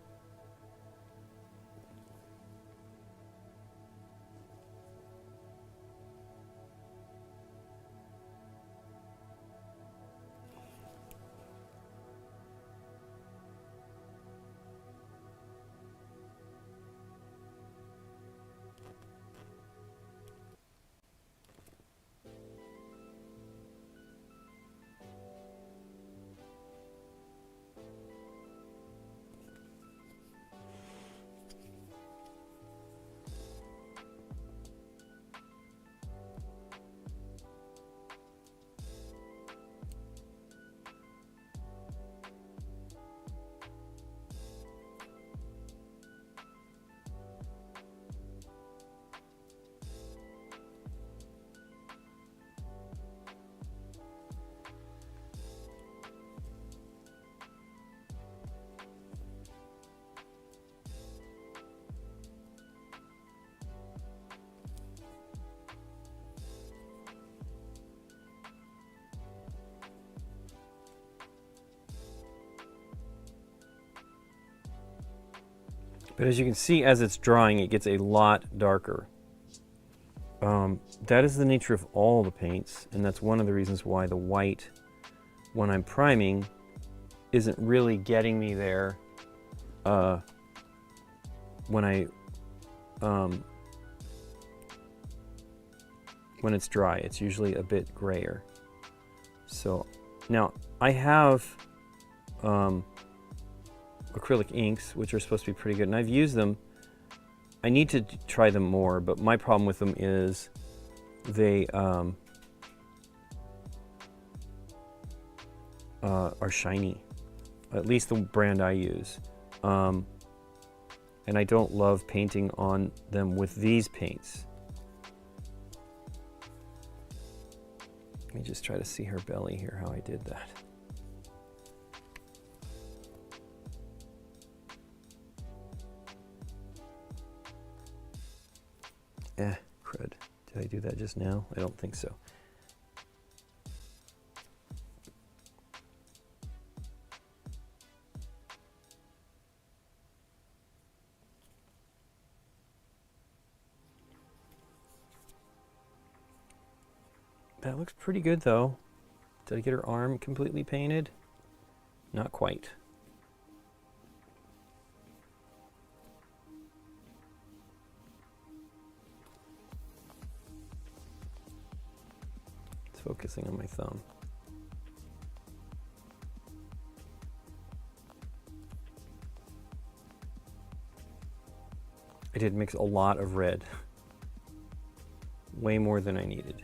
But as you can see, as it's drying, it gets a lot darker. That is the nature of all the paints, and that's one of the reasons why the white, when I'm priming, isn't really getting me there when it's dry. It's usually a bit grayer. So now I have acrylic inks, which are supposed to be pretty good, and I've used them. I need to try them more, but my problem with them is they are shiny, at least the brand I use. And I don't love painting on them with these paints. Let me just try to see her belly here, how I did that. Crud. Did I do that just now? I don't think so. That looks pretty good though. Did I get her arm completely painted? Not quite. It's focusing on my thumb. I did mix a lot of red. Way more than I needed.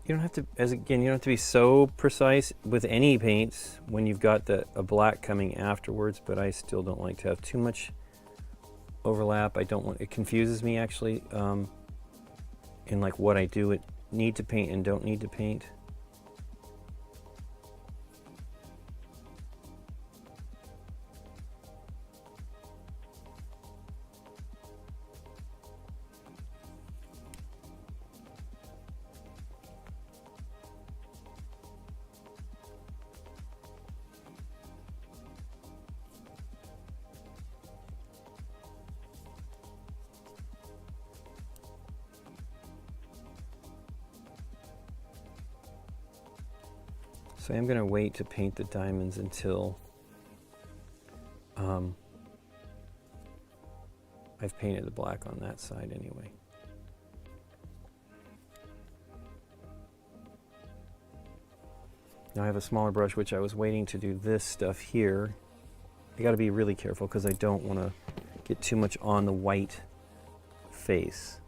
You don't have to, you don't have to be so precise with any paints when you've got a black coming afterwards, but I still don't like to have too much overlap. I don't want, it confuses me actually in like what I need to paint and don't need to paint. So I'm going to wait to paint the diamonds until I've painted the black on that side anyway. Now I have a smaller brush, which I was waiting to do this stuff here. I got to be really careful because I don't want to get too much on the white face.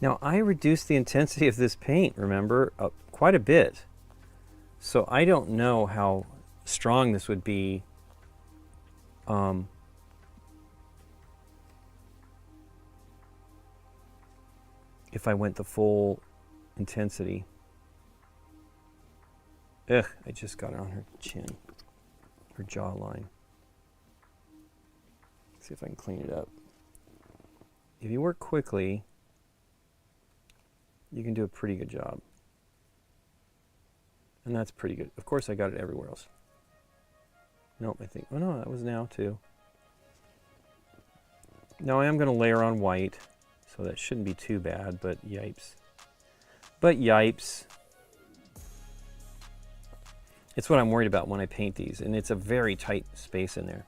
Now I reduced the intensity of this paint, remember, quite a bit. So I don't know how strong this would be if I went the full intensity. Ugh, I just got it on her chin, her jawline. Let's see if I can clean it up. If you work quickly, you can do a pretty good job. And that's pretty good. Of course, I got it everywhere else. Nope, I think, oh no, that was now too. Now I am going to layer on white, so that shouldn't be too bad, but yipes. But yipes. It's what I'm worried about when I paint these, and it's a very tight space in there.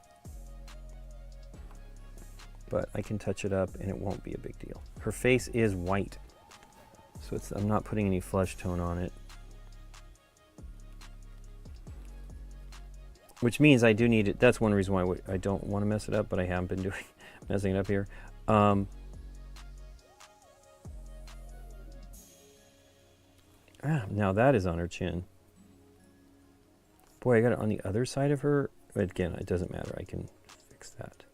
But I can touch it up and it won't be a big deal. Her face is white, so I'm not putting any flesh tone on it. Which means I do need it. That's one reason why I don't want to mess it up, but I haven't been doing messing it up here. Now that is on her chin. Boy, I got it on the other side of her. Again, it doesn't matter. I can fix that.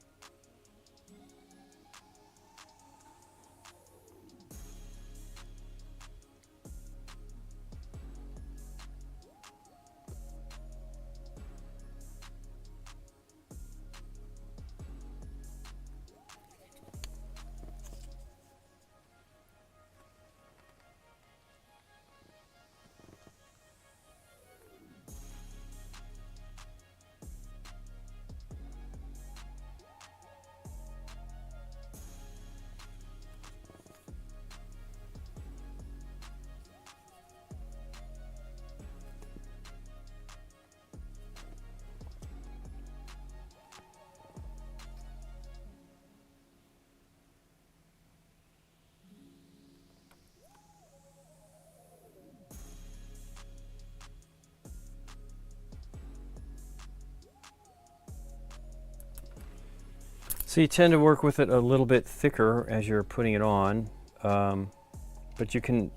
So you tend to work with it a little bit thicker as you're putting it on, but you can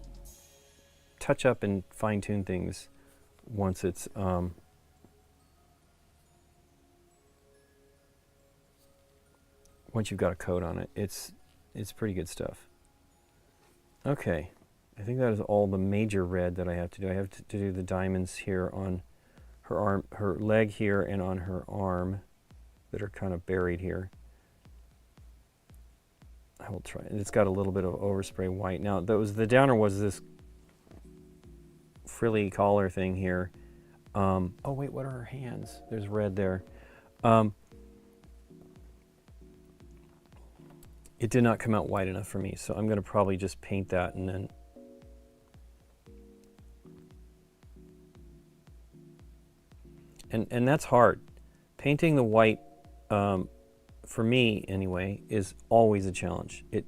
touch up and fine-tune things once it's once you've got a coat on it. It's pretty good stuff. Okay, I think that is all the major red that I have to do. I have to do the diamonds here on her arm, her leg here, and on her arm that are kind of buried here. I will try. It's got a little bit of overspray white. Now, the downer was this frilly collar thing here. Oh wait, what are her hands? There's red there. It did not come out white enough for me, so I'm going to probably just paint that and then. And that's hard. Painting the white. For me anyway, is always a challenge. It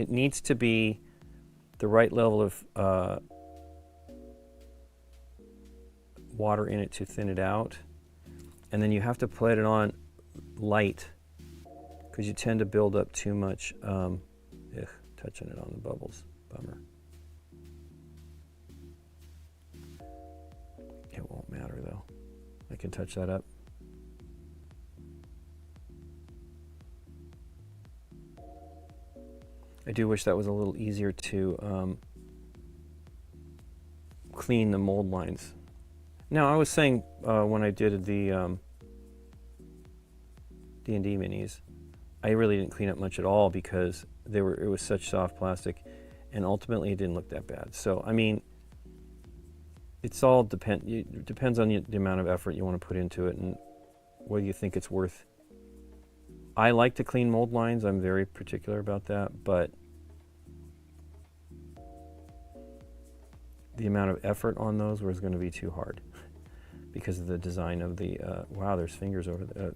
needs to be the right level of water in it to thin it out, and then you have to put it on light because you tend to build up too much. Touching it on the bubbles, bummer. It won't matter though. I can touch that up. I do wish that was a little easier to clean the mold lines. Now, I was saying when I did the D&D minis, I really didn't clean up much at all because it was such soft plastic, and ultimately it didn't look that bad. So, I mean, it depends on the amount of effort you want to put into it and whether you think it's worth. I like to clean mold lines. I'm very particular about that, but the amount of effort on those was going to be too hard because of the design of the, wow, there's fingers over the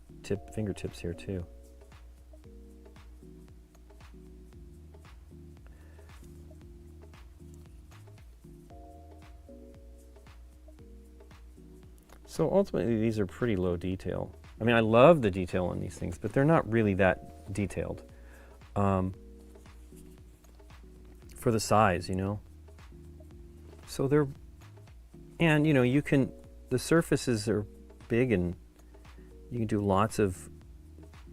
fingertips here too. So ultimately these are pretty low detail. I mean, I love the detail on these things, but they're not really that detailed for the size, you know. So they're, and you know, the surfaces are big and you can do lots of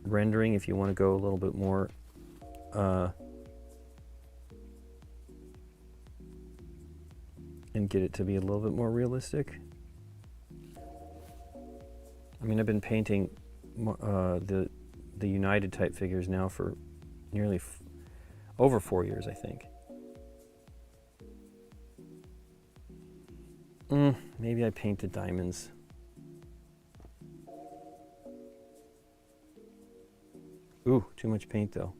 rendering if you want to go a little bit more and get it to be a little bit more realistic. I mean, I've been painting the United type figures now for nearly over 4 years, I think. Maybe I painted diamonds. Ooh, too much paint though.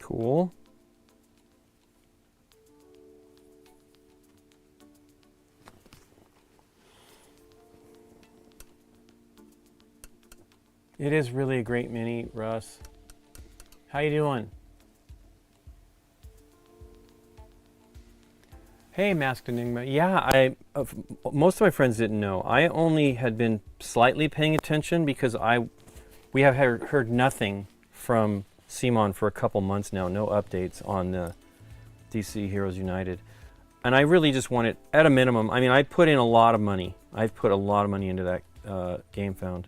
Cool. It is really a great mini, Russ. How you doing? Hey, Masked Enigma. Yeah, most of my friends didn't know. I only had been slightly paying attention because we have heard nothing from Simon for a couple months now. No updates on the DC Heroes United. And I really just wanted, at a minimum, I mean, I put in a lot of money. I've put a lot of money into that game found.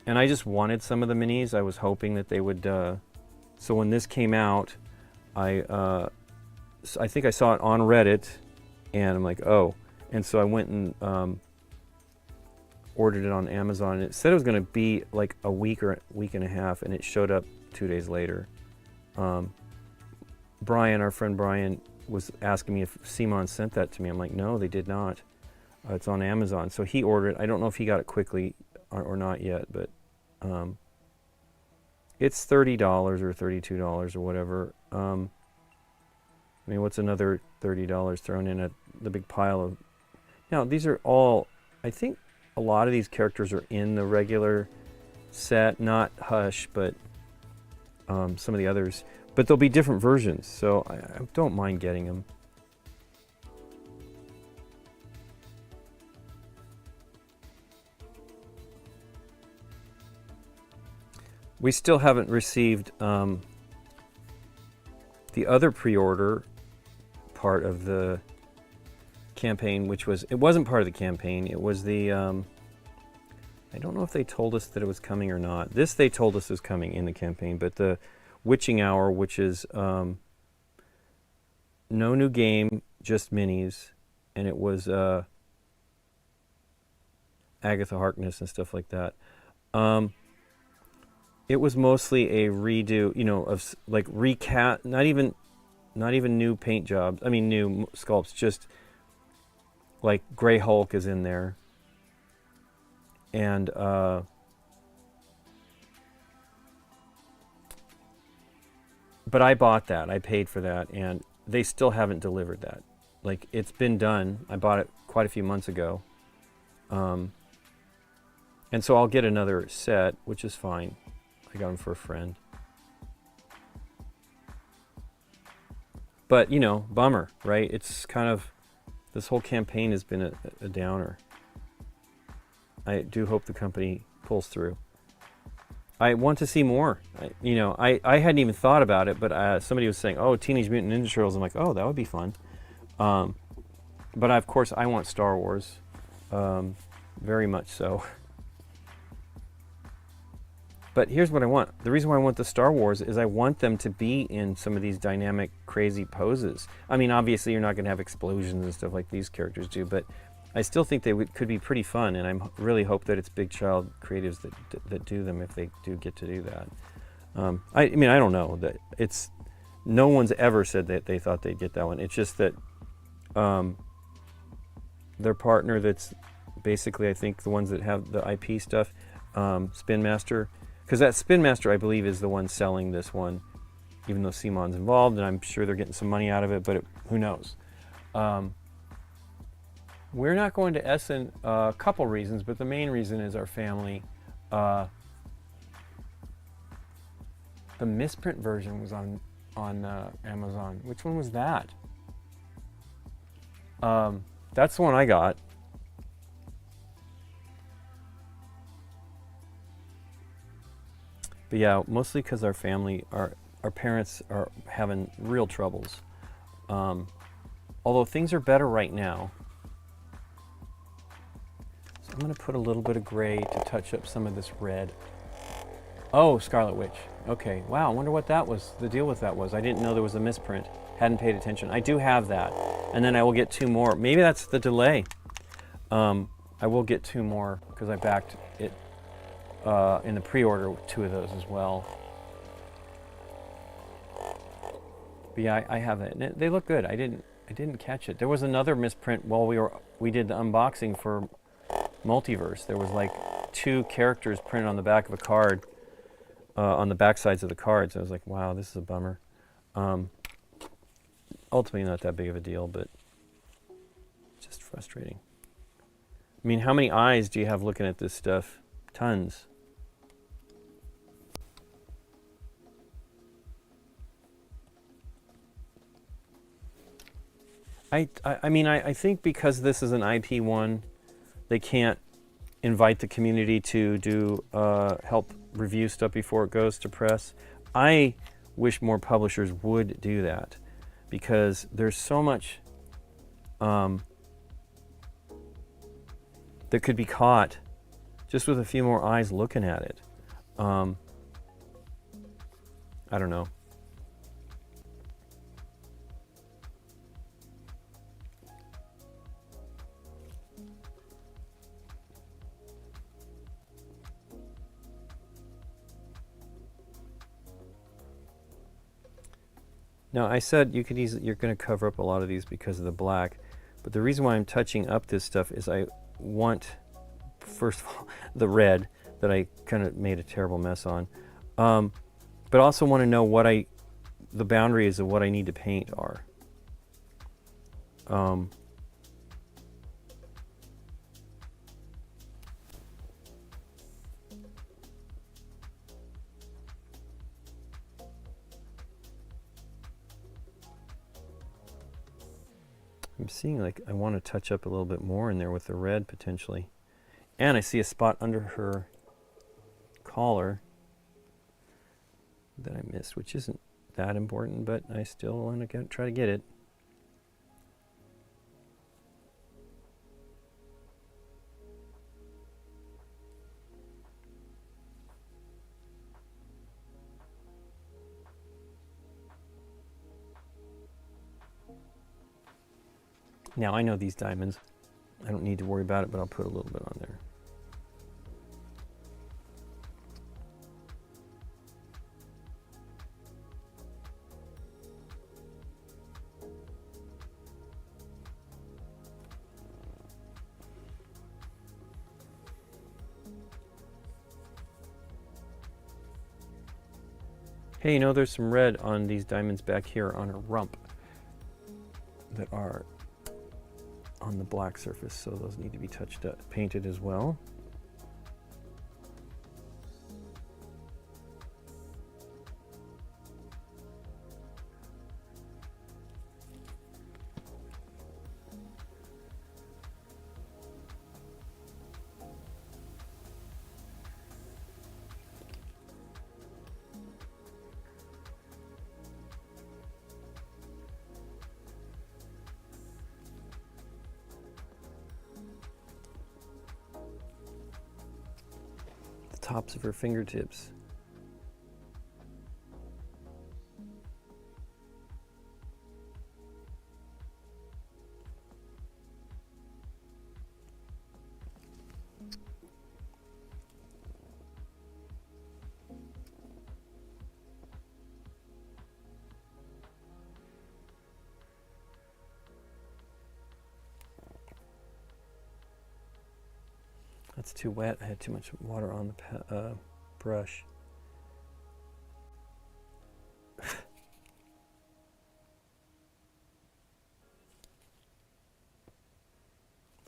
And I just wanted some of the minis. I was hoping that they would, so when this came out, I think I saw it on Reddit, and I'm like, oh. And so I went and ordered it on Amazon. And it said it was going to be like a week or a week and a half, and it showed up 2 days later. Brian, our friend Brian, was asking me if Simon sent that to me. I'm like, no, they did not. It's on Amazon. So he ordered it. I don't know if he got it quickly or not yet, but it's $30 or $32 or whatever. I mean, what's another $30 thrown in at the big pile of... Now, these are all... I think a lot of these characters are in the regular set, not Hush, but some of the others. But there'll be different versions, so I don't mind getting them. We still haven't received the other pre-order part of the campaign, which was, it wasn't part of the campaign, it was the, I don't know if they told us that it was coming or not. This they told us was coming in the campaign, but the Witching Hour, which is no new game, just minis, and it was Agatha Harkness and stuff like that. It was mostly a redo, you know, of like recast, not even new paint jobs. I mean, new sculpts. Just like Grey Hulk is in there, and but I bought that. I paid for that, and they still haven't delivered that. Like, it's been done. I bought it quite a few months ago, and so I'll get another set, which is fine. I got them for a friend. But, you know, bummer, right? It's kind of, this whole campaign has been a downer. I do hope the company pulls through. I want to see more. I hadn't even thought about it, but somebody was saying, oh, Teenage Mutant Ninja Turtles. I'm like, oh, that would be fun. But of course, I want Star Wars. Very much so. But here's what I want. The reason why I want the Star Wars is I want them to be in some of these dynamic, crazy poses. I mean, obviously, you're not going to have explosions and stuff like these characters do, but I still think they could be pretty fun, and I really hope that it's Big Child creatives that do them if they do get to do that. I mean, I don't know. That it's no one's ever said that they thought they'd get that one. It's just that their partner, that's basically, I think, the ones that have the IP stuff, Spin Master, because that Spin Master, I believe, is the one selling this one, even though Simon's involved, and I'm sure they're getting some money out of it, but who knows. We're not going to Essen, a couple reasons, but the main reason is our family. The misprint version was on Amazon. Which one was that? That's the one I got. But yeah, mostly because our family, our parents are having real troubles. Although things are better right now. So I'm going to put a little bit of gray to touch up some of this red. Oh, Scarlet Witch. Okay, wow, I wonder what that was, the deal with that was. I didn't know there was a misprint. Hadn't paid attention. I do have that. And then I will get 2 more. Maybe that's the delay. I will get 2 more because I backed it in the pre-order with 2 of those as well. But yeah, I have it. And they look good. I didn't catch it. There was another misprint while we did the unboxing for Multiverse. There was like 2 characters printed on the back of a card, on the back sides of the cards. I was like, wow, this is a bummer. Ultimately not that big of a deal, but just frustrating. I mean, how many eyes do you have looking at this stuff? Tons. I mean, I think because this is an IP one, they can't invite the community to do help review stuff before it goes to press. I wish more publishers would do that because there's so much that could be caught just with a few more eyes looking at it. I don't know. Now I said you could easily, you're going to cover up a lot of these because of the black, but the reason why I'm touching up this stuff is I want, first of all, the red that I kind of made a terrible mess on, but also want to know what the boundaries of what I need to paint are. I'm seeing like I want to touch up a little bit more in there with the red potentially. And I see a spot under her collar that I missed, which isn't that important, but I still want to try to get it. Now I know these diamonds, I don't need to worry about it, but I'll put a little bit on there. Hey, you know there's some red on these diamonds back here on her rump that are on the black surface, so those need to be touched up, painted as well. Tops of her fingertips. That's too wet. I had too much water on the brush.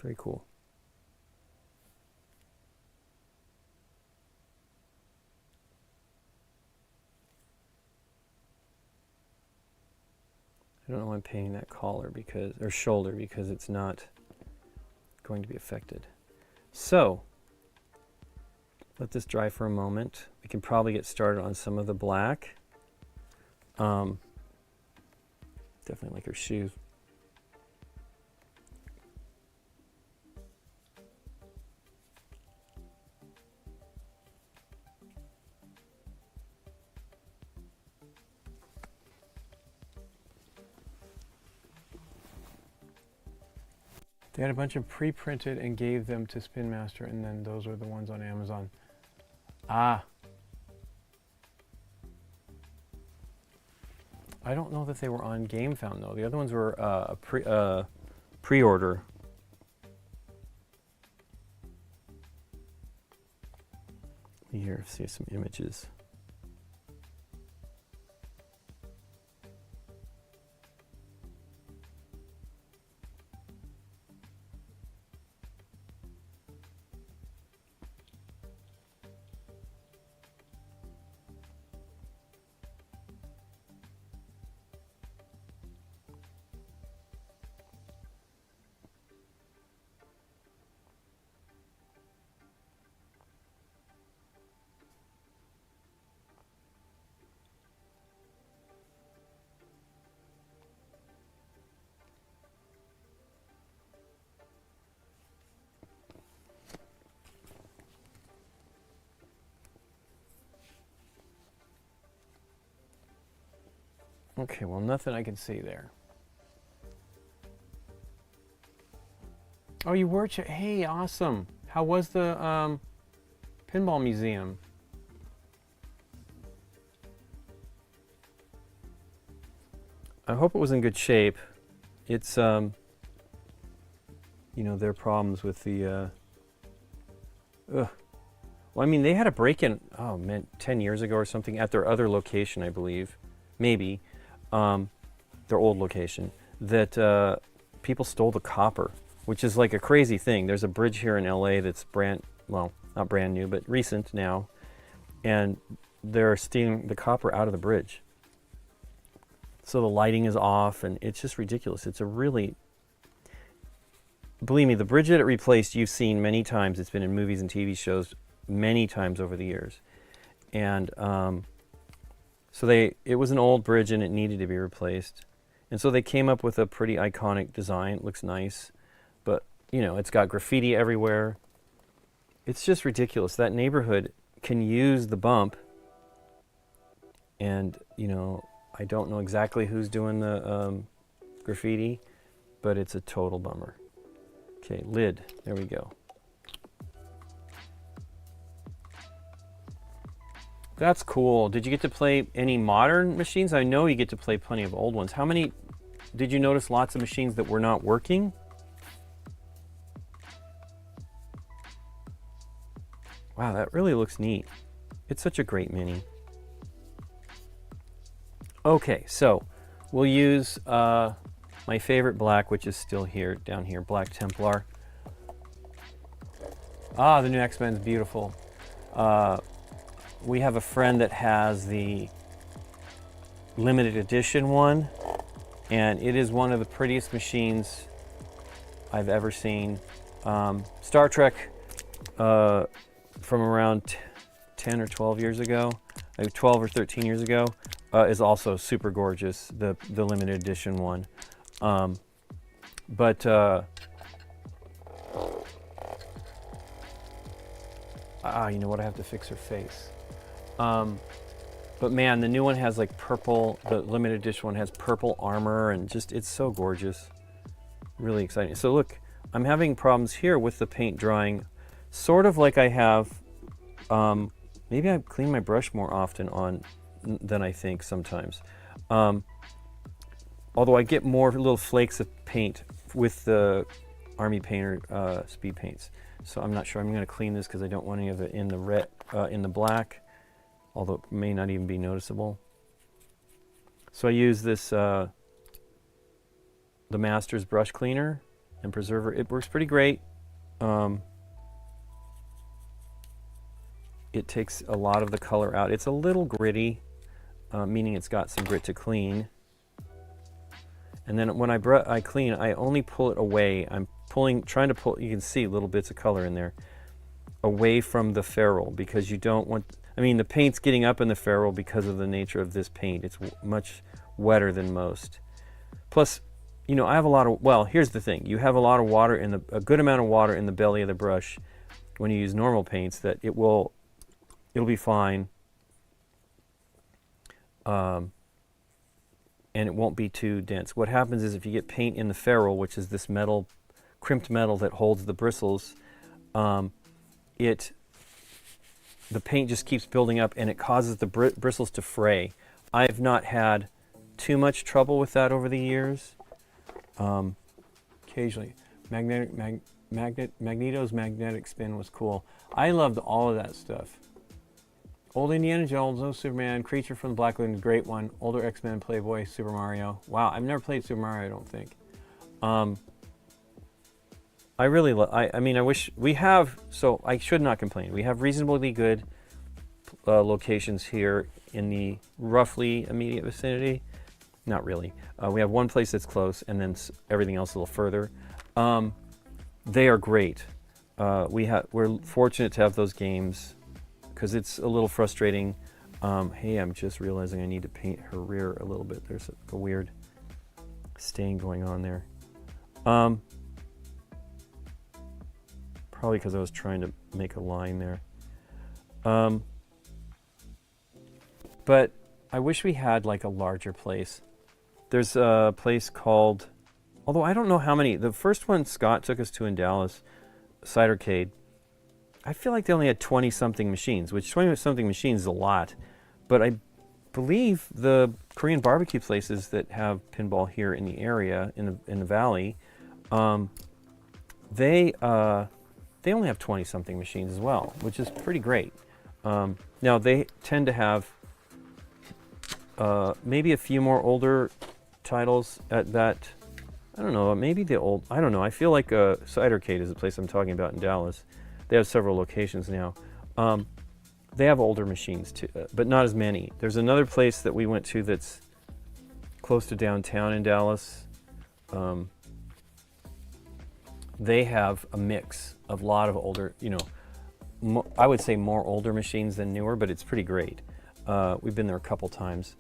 Very cool. I don't know why I'm painting that collar because, or shoulder, because it's not going to be affected. So, let this dry for a moment. We can probably get started on some of the black. Definitely like her shoes. They had a bunch of pre-printed and gave them to Spin Master, and then those were the ones on Amazon. Ah. I don't know that they were on GameFound though. The other ones were a pre-order. Here, see some images. Okay, well, nothing I can see there. Oh, you were? Hey, awesome. How was the Pinball Museum? I hope it was in good shape. It's, you know, their problems with the, Well, I mean, they had a break-in, oh man, 10 years ago or something at their other location, I believe. Maybe. Their old location. That people stole the copper, which is like a crazy thing. There's a bridge here in LA that's well, not brand new, but recent now. And they're stealing the copper out of the bridge. So the lighting is off, and it's just ridiculous. It's a really, believe me, the bridge that it replaced, you've seen many times. It's been in movies and TV shows many times over the years. And so it was an old bridge and it needed to be replaced. And so they came up with a pretty iconic design. It looks nice, but you know, it's got graffiti everywhere. It's just ridiculous. That neighborhood can use the bump, and you know, I don't know exactly who's doing the graffiti, but it's a total bummer. Okay, lid, there we go. That's cool. Did you get to play any modern machines? I know you get to play plenty of old ones. How many, did you notice lots of machines that were not working? Wow, that really looks neat. It's such a great mini. Okay, so we'll use my favorite black, which is still here, down here, Black Templar. Ah, the new X-Men's beautiful. We have a friend that has the limited edition one, and it is one of the prettiest machines I've ever seen. Star Trek from around 10 or 12 years ago, like 12 or 13 years ago, is also super gorgeous, the limited edition one. You know what, I have to fix her face. But man, the new one has like purple, the limited edition one has purple armor, and just, it's so gorgeous. Really exciting. So look, I'm having problems here with the paint drying, sort of like I have, maybe I clean my brush more often than I think sometimes. Although I get more little flakes of paint with the Army Painter speed paints. So I'm not sure. I'm going to clean this because I don't want any of it in the red, in the black, although it may not even be noticeable. So I use this, the Masters brush cleaner, and preserver. It works pretty great. It takes a lot of the color out. It's a little gritty, meaning it's got some grit to clean. And then when I clean, I only pull it away. I'm trying to pull, you can see little bits of color in there, away from the ferrule, because you don't want, I mean, the paint's getting up in the ferrule because of the nature of this paint. It's much wetter than most. Plus, you know, I have a lot of, well, here's the thing. You have a lot of water a good amount of water in the belly of the brush when you use normal paints, that it'll be fine. And it won't be too dense. What happens is if you get paint in the ferrule, which is this metal, crimped metal that holds the bristles, the paint just keeps building up and it causes the bristles to fray. I've not had too much trouble with that over the years. Occasionally, Magneto's magnetic spin was cool. I loved all of that stuff. Old Indiana Jones, No Superman, Creature from the Black Lagoon, great one. Older X-Men, Playboy, Super Mario. Wow, I've never played Super Mario, I don't think. I really I mean, I wish we have, so I should not complain. We have reasonably good locations here in the roughly immediate vicinity. Not really. We have one place that's close, and then everything else a little further. They are great. We're fortunate to have those games, because it's a little frustrating. Hey, I'm just realizing I need to paint her rear a little bit. There's a weird stain going on there. Probably because I was trying to make a line there. But I wish we had like a larger place. There's a place called, although I don't know how many, the first one Scott took us to in Dallas, Cidercade, I feel like they only had 20-something machines, which 20-something machines is a lot. But I believe the Korean barbecue places that have pinball here in the area, in the valley, they only have 20-something machines as well, which is pretty great. Now they tend to have maybe a few more older titles at that. I don't know, maybe the old, I don't know. I feel like Cidercade is the place I'm talking about in Dallas. They have several locations now. They have older machines too, but not as many. There's another place that we went to that's close to downtown in Dallas. They have a mix of a lot of older, you know, I would say more older machines than newer, but it's pretty great. We've been there a couple times.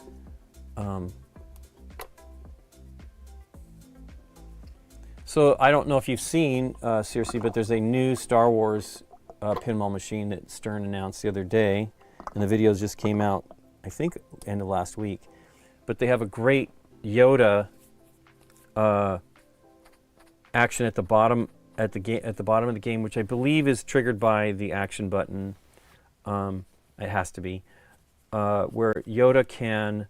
So I don't know if you've seen, seriously, but there's a new Star Wars pinball machine that Stern announced the other day, and the videos just came out, I think, end of last week. But they have a great Yoda action at the bottom at the bottom of the game, which I believe is triggered by the action button. It has to be, where Yoda can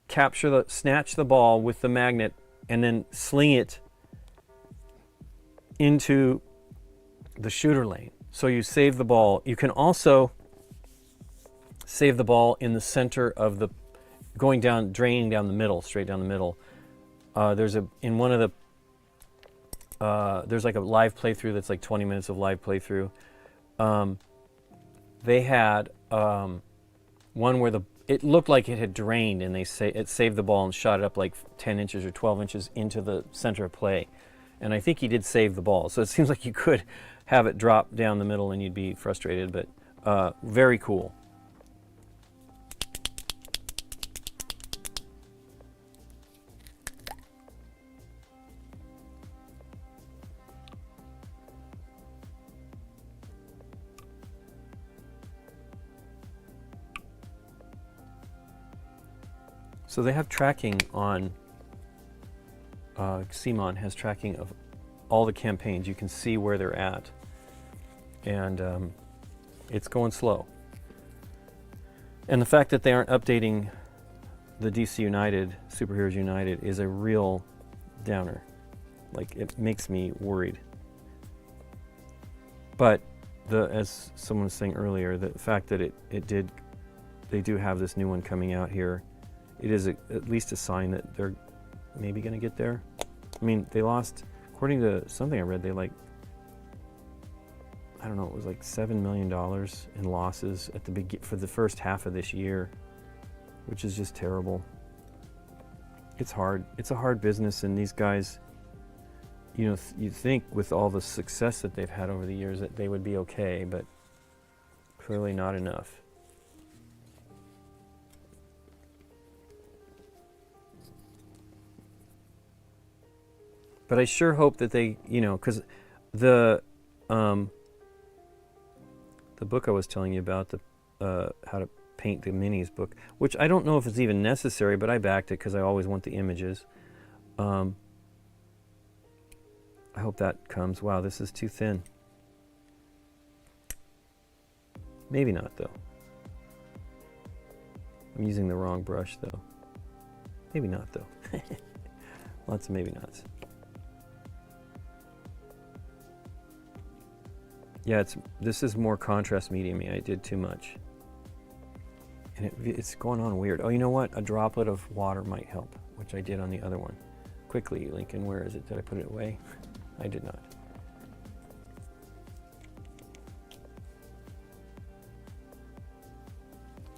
snatch the ball with the magnet and then sling it into the shooter lane. So you save the ball. You can also save the ball in the center of the, draining down the middle, straight down the middle. There's like a live playthrough that's like 20 minutes of live playthrough. They had one where it looked like it had drained, and it saved the ball and shot it up like 10 inches or 12 inches into the center of play. And I think he did save the ball. So it seems like you could have it drop down the middle and you'd be frustrated, but very cool. So they have tracking on, CMON has tracking of all the campaigns. You can see where they're at. And it's going slow. And the fact that they aren't updating the DC United, Superheroes United, is a real downer. Like, it makes me worried. But as someone was saying earlier, the fact that they do have this new one coming out here, it is at least a sign that they're maybe going to get there. I mean, of according to something I read, they like, I don't know, it was like $7 million in losses at for the first half of this year, which is just terrible. It's hard. It's a hard business, and these guys, you know, you think with all the success that they've had over the years that they would be okay, but clearly not enough. But I sure hope that they, you know, because the book I was telling you about, the how to paint the minis book, which I don't know if it's even necessary, but I backed it because I always want the images. I hope that comes. Wow, this is too thin. Maybe not, though. I'm using the wrong brush, though. Maybe not, though. Lots of maybe nots. Yeah, this is more contrast medium. I did too much. And it's going on weird. Oh, you know what? A droplet of water might help, which I did on the other one. Quickly, Lincoln, where is it? Did I put it away? I did not.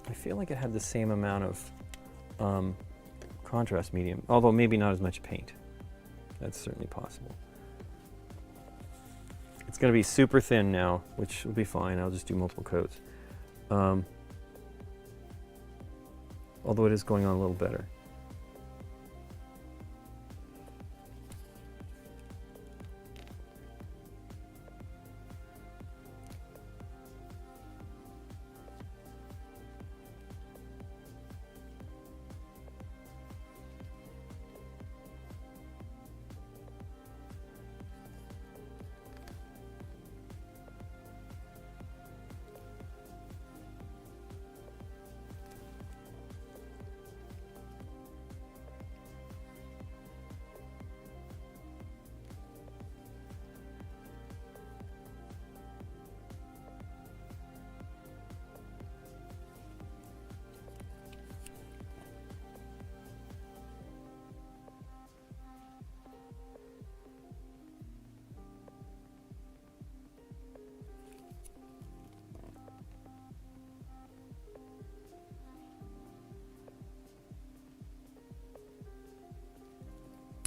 I feel like it had the same amount of contrast medium, although maybe not as much paint. That's certainly possible. It's going to be super thin now, which will be fine. I'll just do multiple coats. Although it is going on a little better.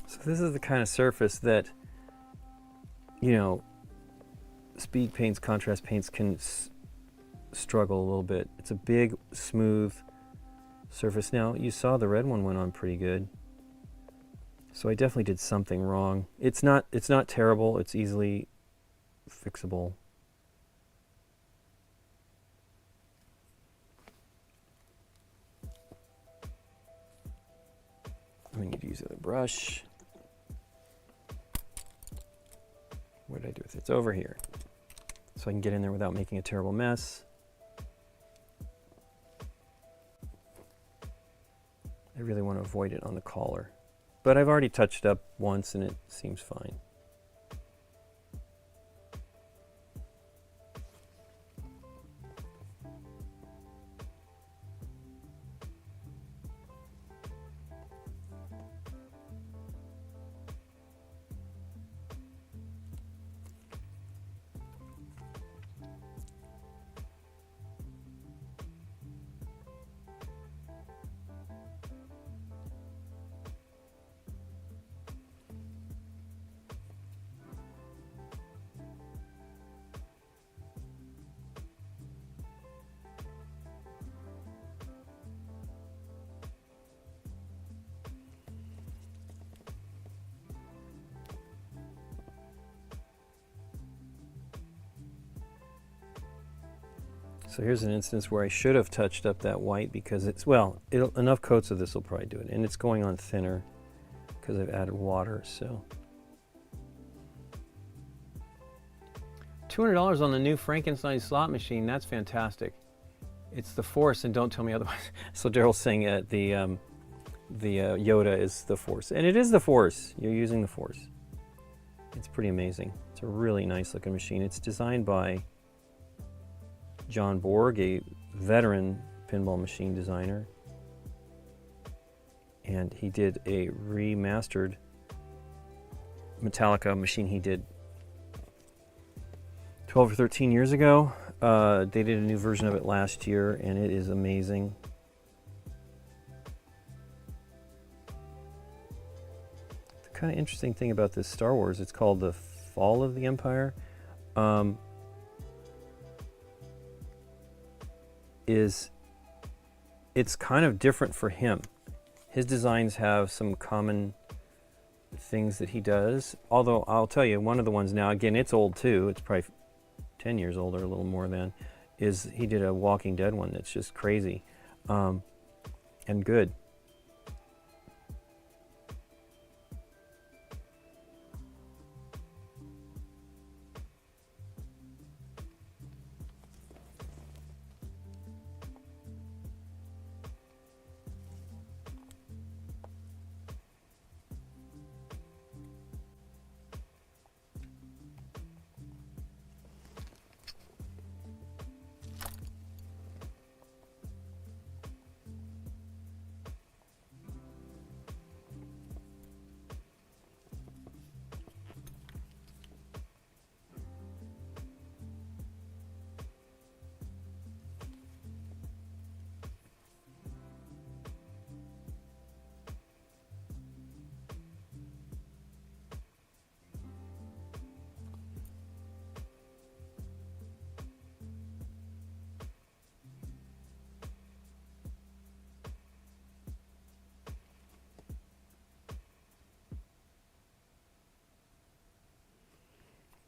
So this is the kind of surface that, you know, speed paints, contrast paints can struggle a little bit. It's a big, smooth surface. Now, you saw the red one went on pretty good. So I definitely did something wrong. It's not terrible. It's easily fixable. I need to use the other brush. What did I do with it? It's over here. So I can get in there without making a terrible mess. I really want to avoid it on the collar. But I've already touched up once and it seems fine. So here's an instance where I should have touched up that white because it's, well, enough coats of this will probably do it. And it's going on thinner because I've added water, so. $200 on the new Frankenstein slot machine. That's fantastic. It's the Force, and don't tell me otherwise. So Daryl's saying the Yoda is the Force. And it is the Force. You're using the Force. It's pretty amazing. It's a really nice looking machine. It's designed by John Borg, a veteran pinball machine designer, and he did a remastered Metallica machine he did 12 or 13 years ago. They did a new version of it last year, and it is amazing. The kind of interesting thing about this Star Wars, it's called The Fall of the Empire, it's kind of different for him. His designs have some common things that he does, although I'll tell you, one of the ones now, again, it's old too, it's probably 10 years old or a little more than, is he did a Walking Dead one that's just crazy and good.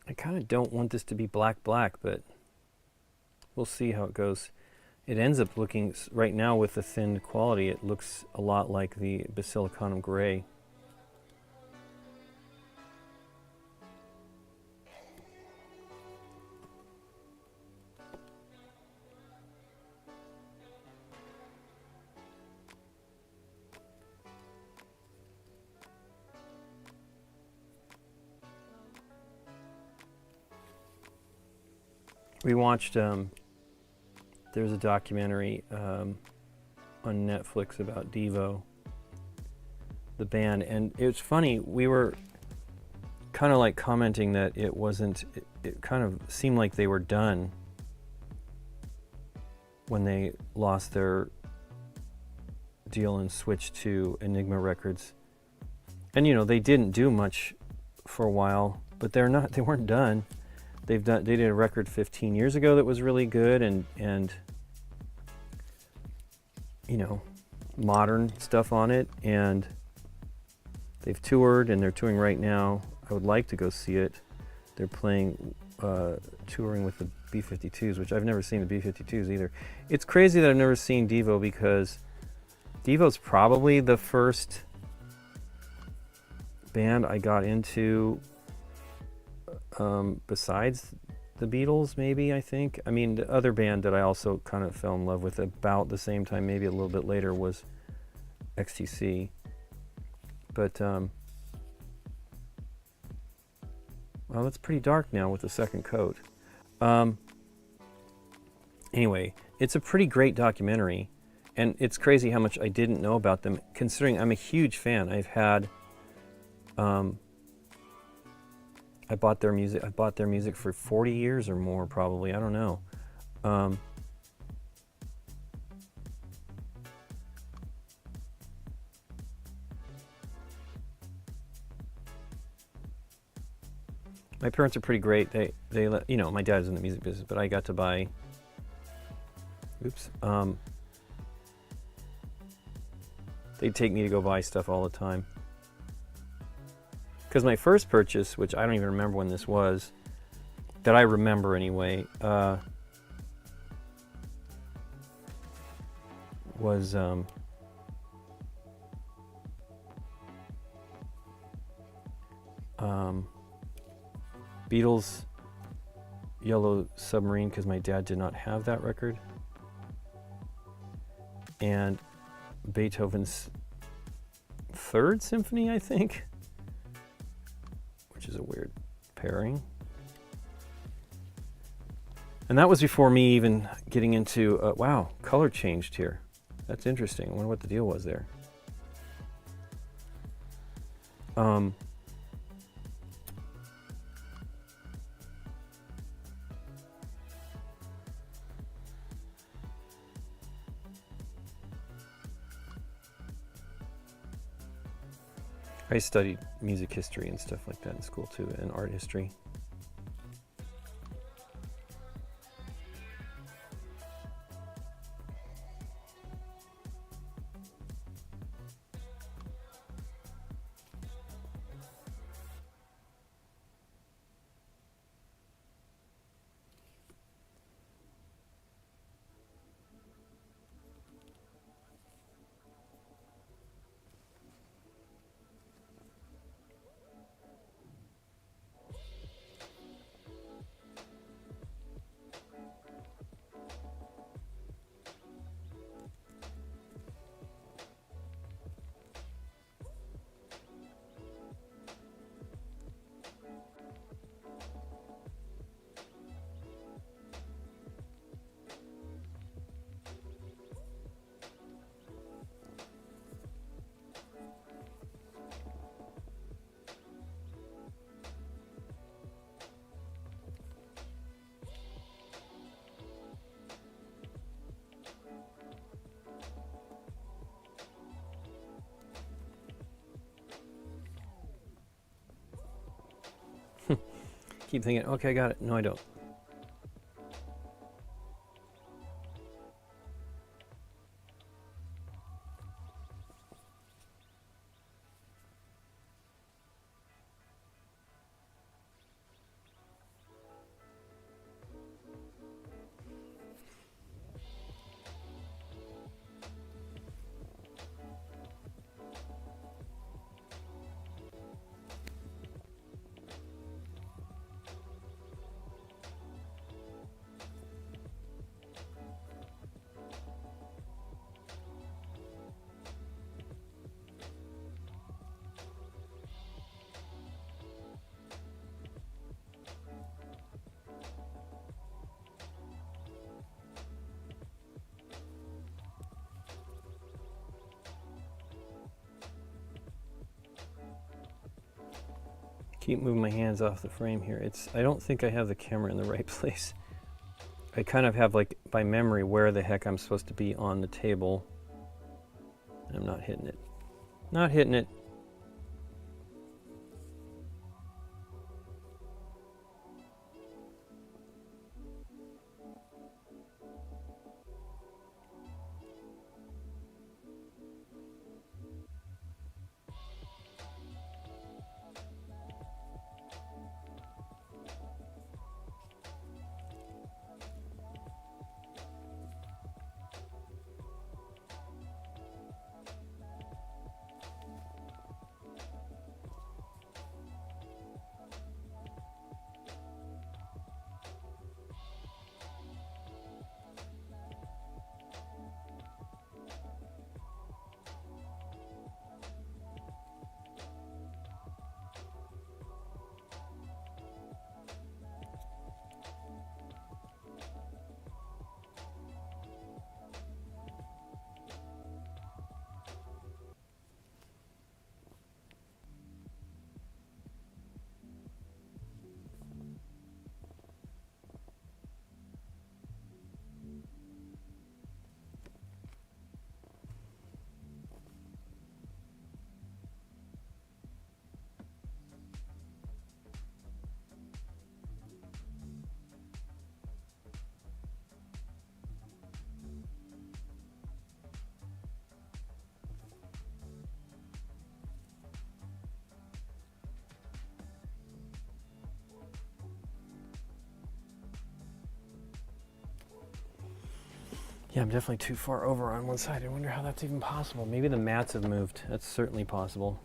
I kind of don't want this to be black, but we'll see how it goes. It ends up looking, right now with the thin quality, it looks a lot like the Basilicanum Gray. We watched, there's a documentary on Netflix about Devo, the band, and it's funny, we were kind of like commenting that it wasn't, it kind of seemed like they were done when they lost their deal and switched to Enigma Records. And you know, they didn't do much for a while, but they weren't done. They did a record 15 years ago that was really good, and you know, modern stuff on it, and they've toured and they're touring right now. I would like to go see it. They're playing, touring with the B-52s, which I've never seen the B-52s either. It's crazy that I've never seen Devo, because Devo's probably the first band I got into besides the Beatles, maybe, I think. I mean, the other band that I also kind of fell in love with about the same time, maybe a little bit later, was XTC. But, well, it's pretty dark now with the second coat. Anyway, it's a pretty great documentary, and it's crazy how much I didn't know about them, considering I'm a huge fan. I've had, I bought their music for 40 years or more, probably. I don't know. My parents are pretty great. They let, you know, my dad's in the music business, but I got to buy, they take me to go buy stuff all the time. Because my first purchase, which I don't even remember when this was, that I remember anyway, was Beatles' Yellow Submarine, because my dad did not have that record, and Beethoven's Third Symphony, I think, which is a weird pairing. And that was before me even getting into, wow, color changed here. That's interesting. I wonder what the deal was there. I studied music history and stuff like that in school too, and art history. Keep thinking, okay, I got it. No, I don't. Keep moving my hands off the frame here. I don't think I have the camera in the right place. I kind of have, like, by memory where the heck I'm supposed to be on the table. I'm not hitting it. Not hitting it. Yeah, I'm definitely too far over on one side. I wonder how that's even possible. Maybe the mats have moved. That's certainly possible.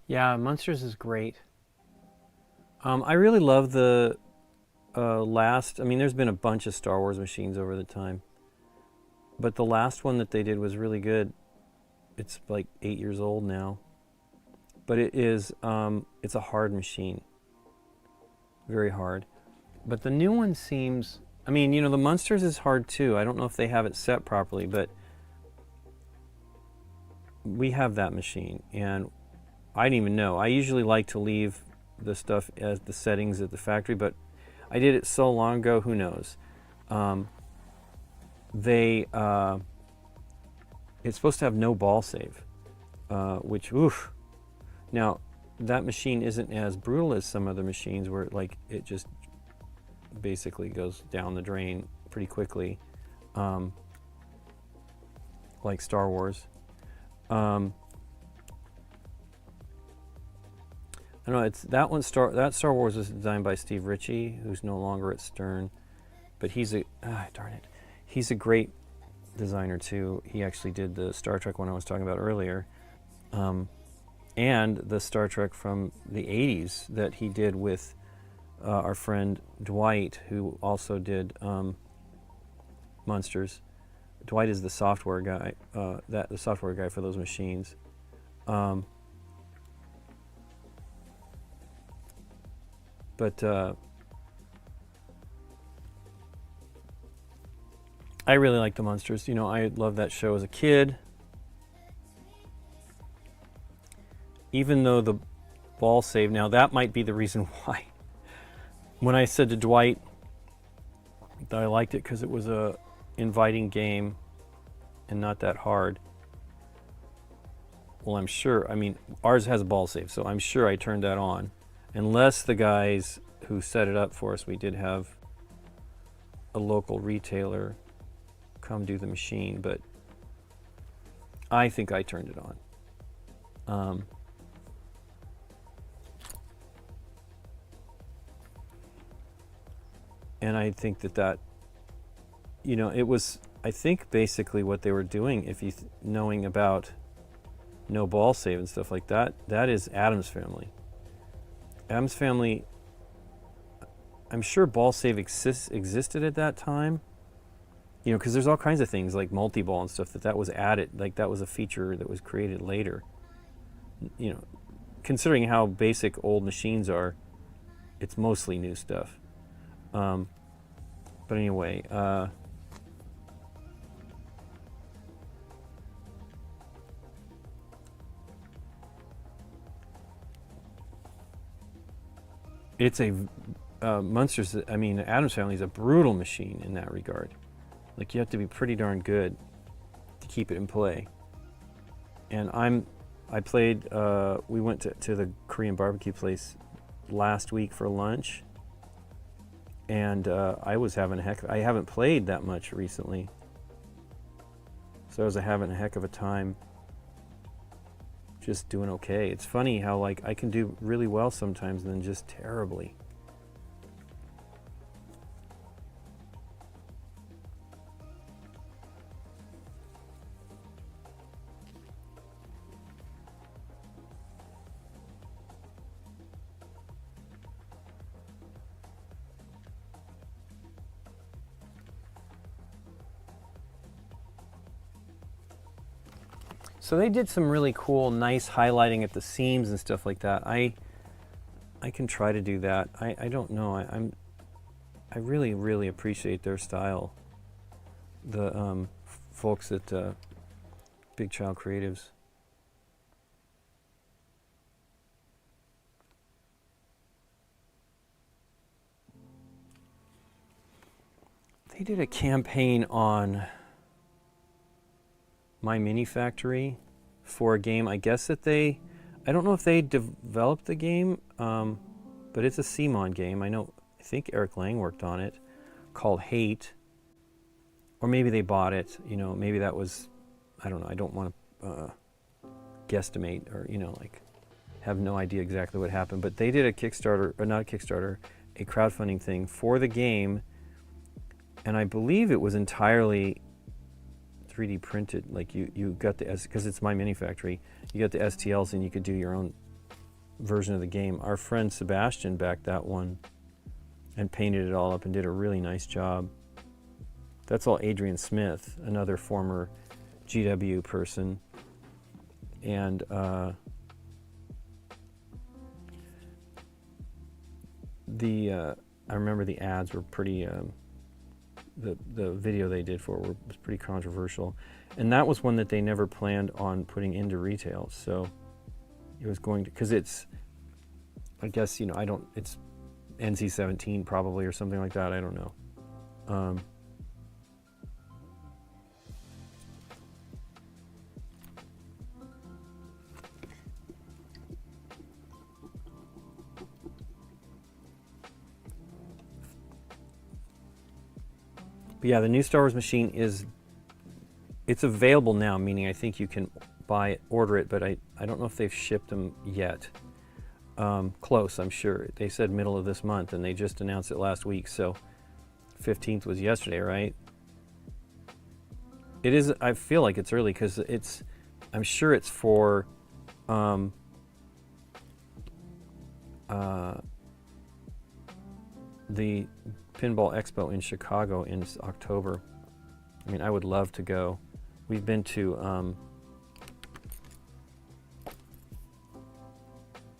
Yeah, Monsters is great. I really love the last, I mean, there's been a bunch of Star Wars machines over the time, but the last one that they did was really good. It's like 8 years old now, but it's a hard machine, very hard. But the new one seems, I mean, you know, the Monsters is hard too. I don't know if they have it set properly, but we have that machine, and I didn't even know. I usually like to leave the stuff as the settings at the factory, but I did it so long ago, who knows. It's supposed to have no ball save, which, oof. Now, that machine isn't as brutal as some other machines where it just basically goes down the drain pretty quickly, like Star Wars. I don't know, it's that one. That Star Wars was designed by Steve Ritchie, who's no longer at Stern, but he's darn it, he's a great designer too. He actually did the Star Trek one I was talking about earlier, and the Star Trek from the '80s that he did with our friend Dwight, who also did Monsters. Dwight is the software guy, the software guy for those machines. But I really like the Monsters. You know, I loved that show as a kid. Even though the ball save, now that might be the reason why. When I said to Dwight that I liked it because it was a inviting game and not that hard. Well, I'm sure, I mean, ours has a ball save, so I'm sure I turned that on. Unless the guys who set it up for us, we did have a local retailer come do the machine, but I think I turned it on. And I think that, you know, it was, I think basically what they were doing, if you knowing about no ball save and stuff like that, that is Addams Family. Addams Family, I'm sure ball save existed at that time, you know, because there's all kinds of things like multi-ball and stuff that was added, like that was a feature that was created later. You know, considering how basic old machines are, it's mostly new stuff. But anyway, it's a Monsters. I mean, Addams Family is a brutal machine in that regard. Like, you have to be pretty darn good to keep it in play. And I played. We went to the Korean barbecue place last week for lunch, and I was having I haven't played that much recently, so I was having a heck of a time. Just doing okay. It's funny how like I can do really well sometimes and then just terribly. So they did some really cool, nice highlighting at the seams and stuff like that. I can try to do that. I don't know. I really, really appreciate their style. The folks at Big Child Creatives. They did a campaign on My Mini Factory for a game. I guess that I don't know if they developed the game, but it's a CMON game. I think Eric Lang worked on it, called Hate, or maybe they bought it. You know, maybe that was, I don't know. I don't want to guesstimate or, you know, like have no idea exactly what happened. But they did a Kickstarter, or not a Kickstarter, a crowdfunding thing for the game, and I believe it was entirely 3D printed. Like you got because it's My Mini Factory, you got the STLs and you could do your own version of the game. Our friend Sebastian backed that one and painted it all up and did a really nice job. That's all Adrian Smith, another former GW person. And I remember the ads were pretty, the video they did for it was pretty controversial. And that was one that they never planned on putting into retail. So it was going to, because it's, I guess, you know, it's NC-17 probably or something like that. I don't know. But yeah, the new Star Wars machine it's available now, meaning I think you can order it, but I don't know if they've shipped them yet. Close, I'm sure. They said middle of this month, and they just announced it last week, so 15th was yesterday, right? It is, I feel like it's early, because I'm sure it's for, the Pinball Expo in Chicago in October. I mean, I would love to go. We've been to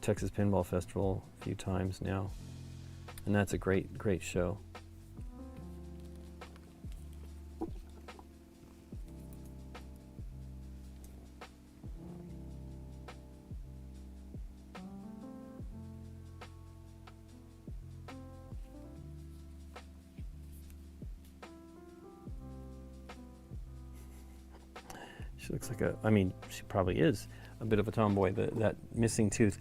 Texas Pinball Festival a few times now, and that's a great show. She looks like I mean, she probably is a bit of a tomboy. That missing tooth,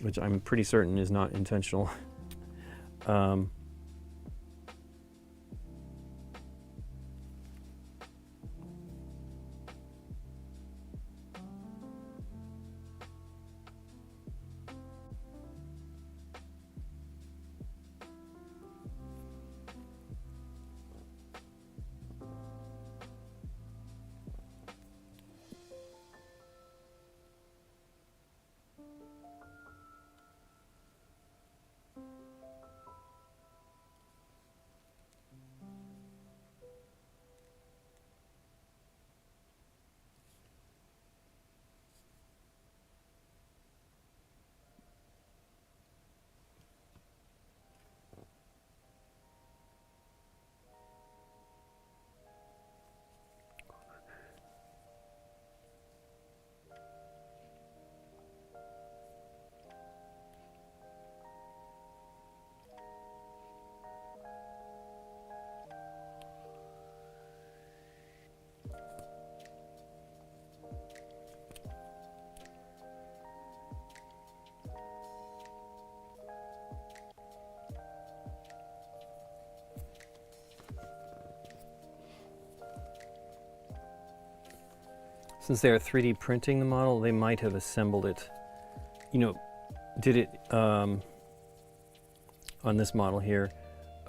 which I'm pretty certain is not intentional. Since they are 3D printing the model, they might have assembled it, you know, did it on this model here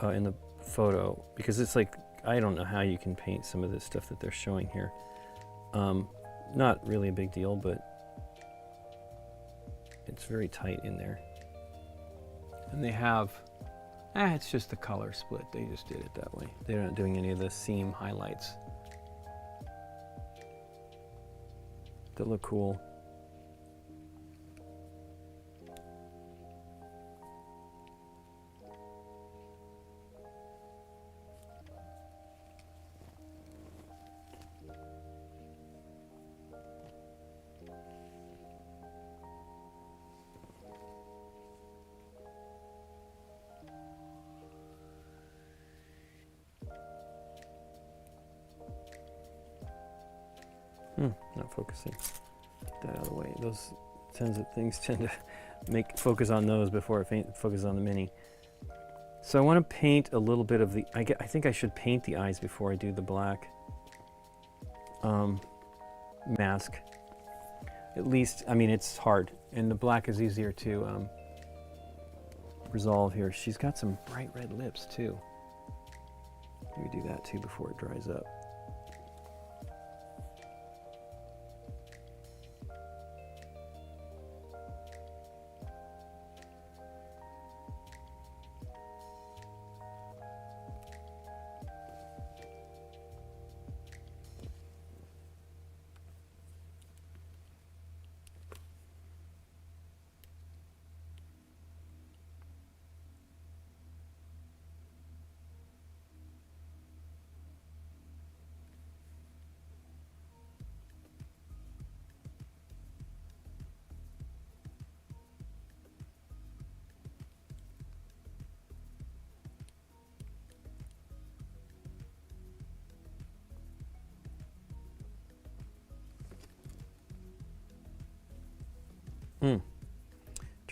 in the photo, because it's like, I don't know how you can paint some of this stuff that they're showing here. Not really a big deal, but it's very tight in there. And they have, it's just the color split. They just did it that way. They're not doing any of the seam highlights that look cool. Not focusing. Get that out of the way. Those things tend to make focus on those before it focuses on the mini. So I want to paint a little bit of the, I think I should paint the eyes before I do the black mask. At least, I mean, it's hard, and the black is easier to resolve here. She's got some bright red lips too. Maybe do that too before it dries up.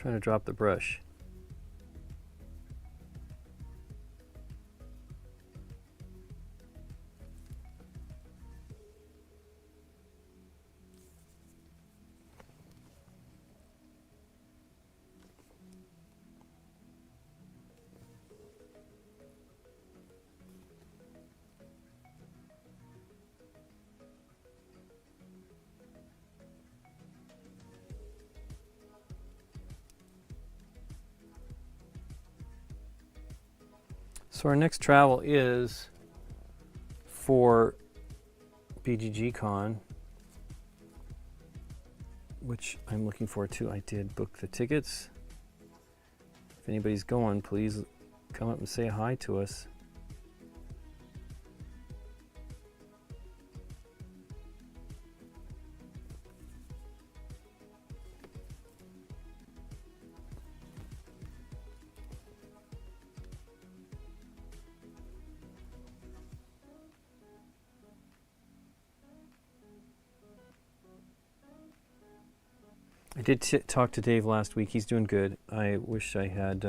trying to drop the brush. So our next travel is for BGG Con, which I'm looking forward to. I did book the tickets. If anybody's going, please come up and say hi to us. I did talk to Dave last week. He's doing good. I wish I had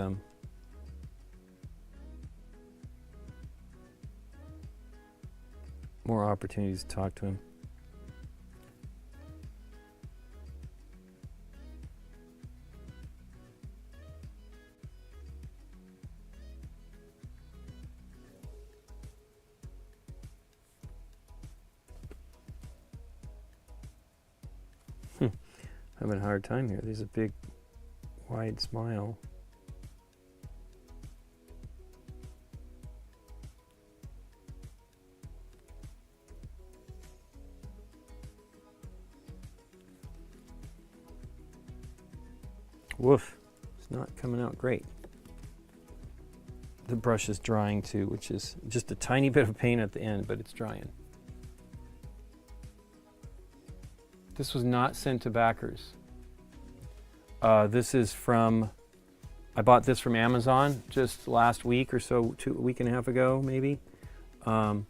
more opportunities to talk to him. Having a hard time here. There's a big, wide smile. Woof. It's not coming out great. The brush is drying too, which is just a tiny bit of paint at the end, but it's drying. This was not sent to backers. This is from, I bought this from Amazon just last week or so, a week and a half ago maybe. And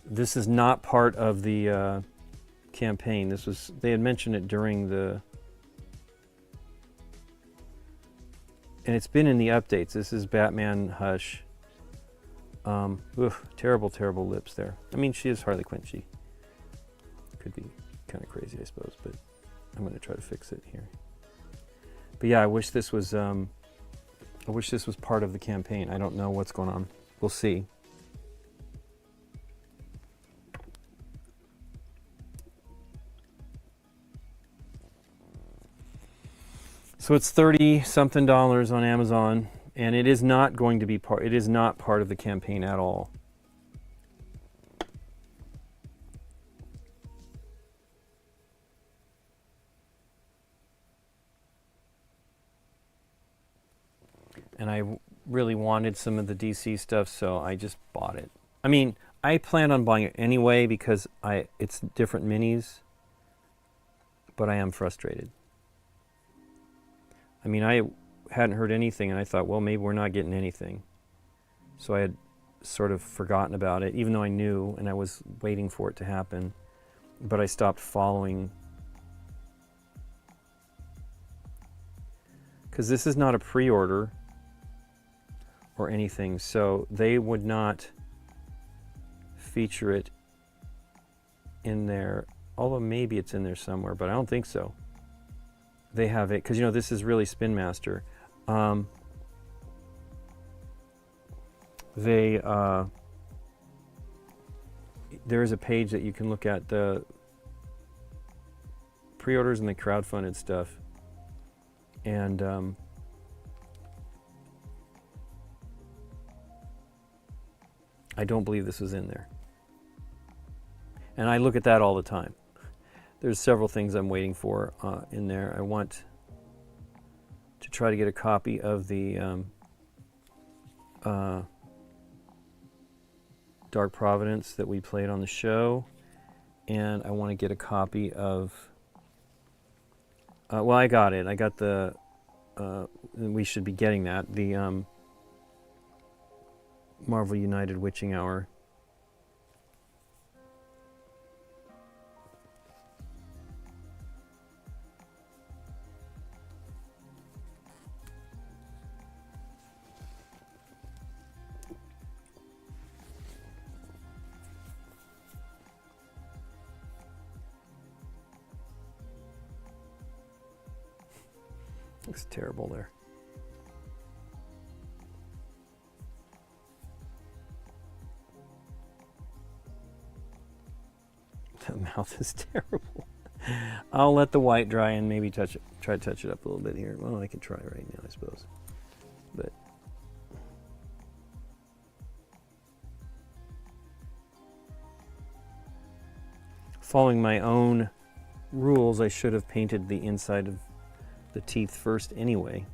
this is not part of the campaign. This was, they had mentioned it during the, and it's been in the updates. This is Batman Hush. Terrible, terrible lips there. I mean, she is Harley Quinn. She could be kind of crazy, I suppose, but I'm going to try to fix it here. But yeah, I wish this was part of the campaign. I don't know what's going on. We'll see. So it's $30-something on Amazon, and it is not going to be part. It is not part of the campaign at all. And I really wanted some of the DC stuff, so I just bought it. I mean, I planned on buying it anyway because it's different minis, but I am frustrated. I mean, I hadn't heard anything, and I thought, well, maybe we're not getting anything. So I had sort of forgotten about it, even though I knew, and I was waiting for it to happen. But I stopped following. Because this is not a pre-order or anything, so they would not feature it in there. Although maybe it's in there somewhere, but I don't think so. They have it, because you know this is really Spin Master. There is a page that you can look at the pre-orders and the crowdfunded stuff, and I don't believe this was in there. And I look at that all the time. There's several things I'm waiting for in there. I want to try to get a copy of the Dark Providence that we played on the show, and I want to get a copy of. Well, I got it. I got the. We should be getting that. The Marvel United Witching Hour. Looks terrible there. The mouth is terrible. I'll let the white dry and maybe try to touch it up a little bit here. Well, I can try right now, I suppose. But following my own rules, I should have painted the inside of the teeth first anyway.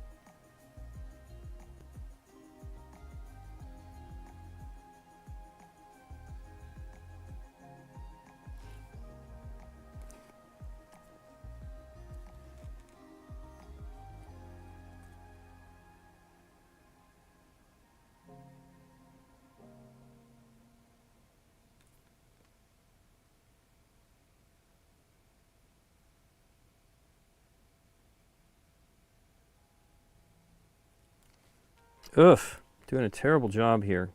Ugh, doing a terrible job here.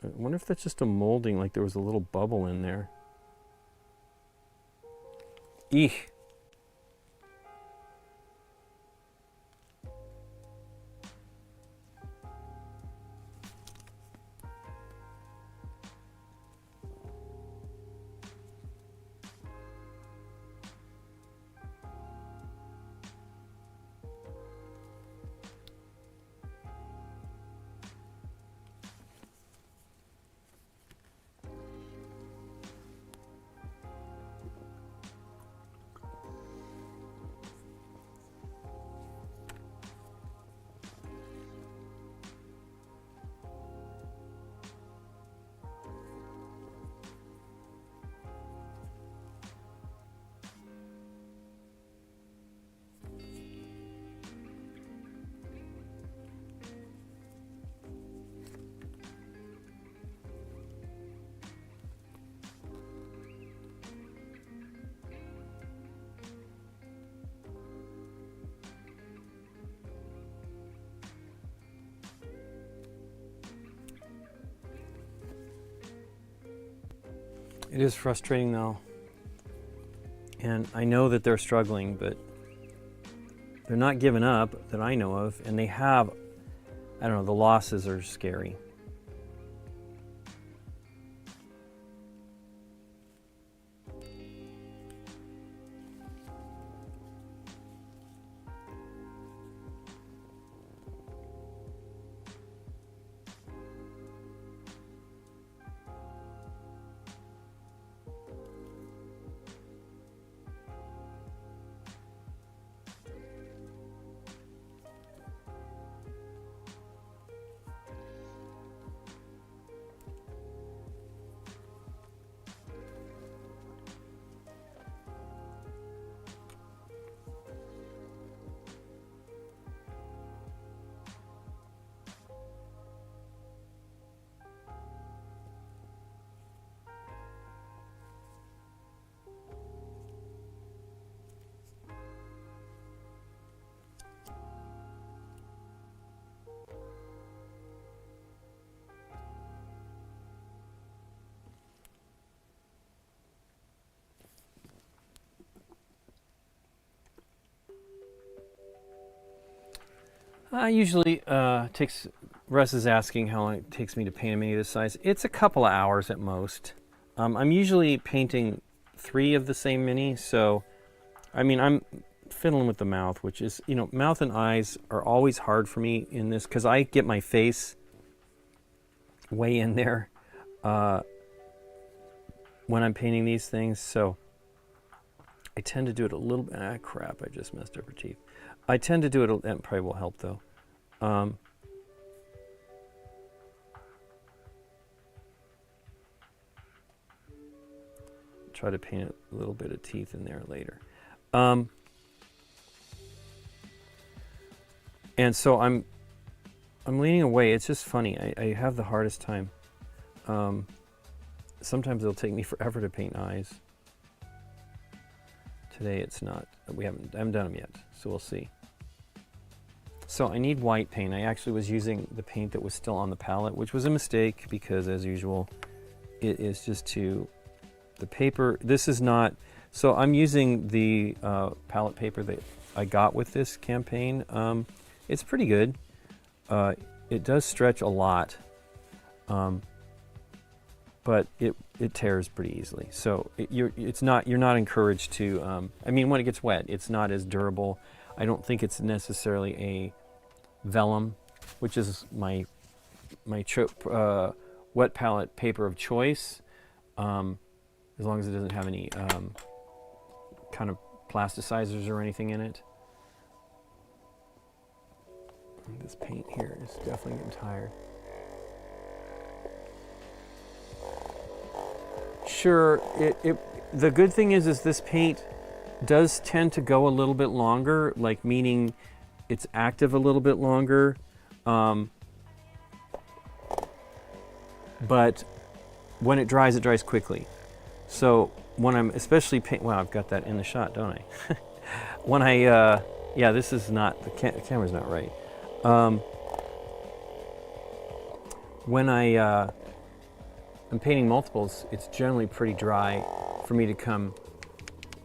I wonder if that's just a molding, like there was a little bubble in there. Eek. It is frustrating though, and I know that they're struggling, but they're not giving up that I know of, and they have, I don't know, the losses are scary. Usually takes, Russ is asking how long it takes me to paint a mini this size. It's a couple of hours at most. I'm usually painting 3 of the same mini, so I mean, I'm fiddling with the mouth, which is, you know, mouth and eyes are always hard for me in this because I get my face way in there when I'm painting these things, so I tend to do it a little bit. Ah, crap, I just messed up her teeth. I tend to do it, that probably will help though. Try to paint a little bit of teeth in there later. And so I'm leaning away. It's just funny. I have the hardest time. Sometimes it'll take me forever to paint eyes. Today it's not. I haven't done them yet, so we'll see. So I need white paint. I actually was using the paint that was still on the palette, which was a mistake because, as usual, it is just too... The paper, this is not... So I'm using the palette paper that I got with this campaign. It's pretty good. It does stretch a lot, but it tears pretty easily. So you're not encouraged to. I mean, when it gets wet, it's not as durable. I don't think it's necessarily a vellum, which is my wet palette paper of choice, as long as it doesn't have any kind of plasticizers or anything in it. This paint here is definitely getting tired. Sure, the good thing is this paint does tend to go a little bit longer, like meaning it's active a little bit longer. But when it dries quickly. So when I'm especially wow, I've got that in the shot, don't I? When I, yeah, this is not, the camera's not right. When I'm painting multiples, it's generally pretty dry for me to come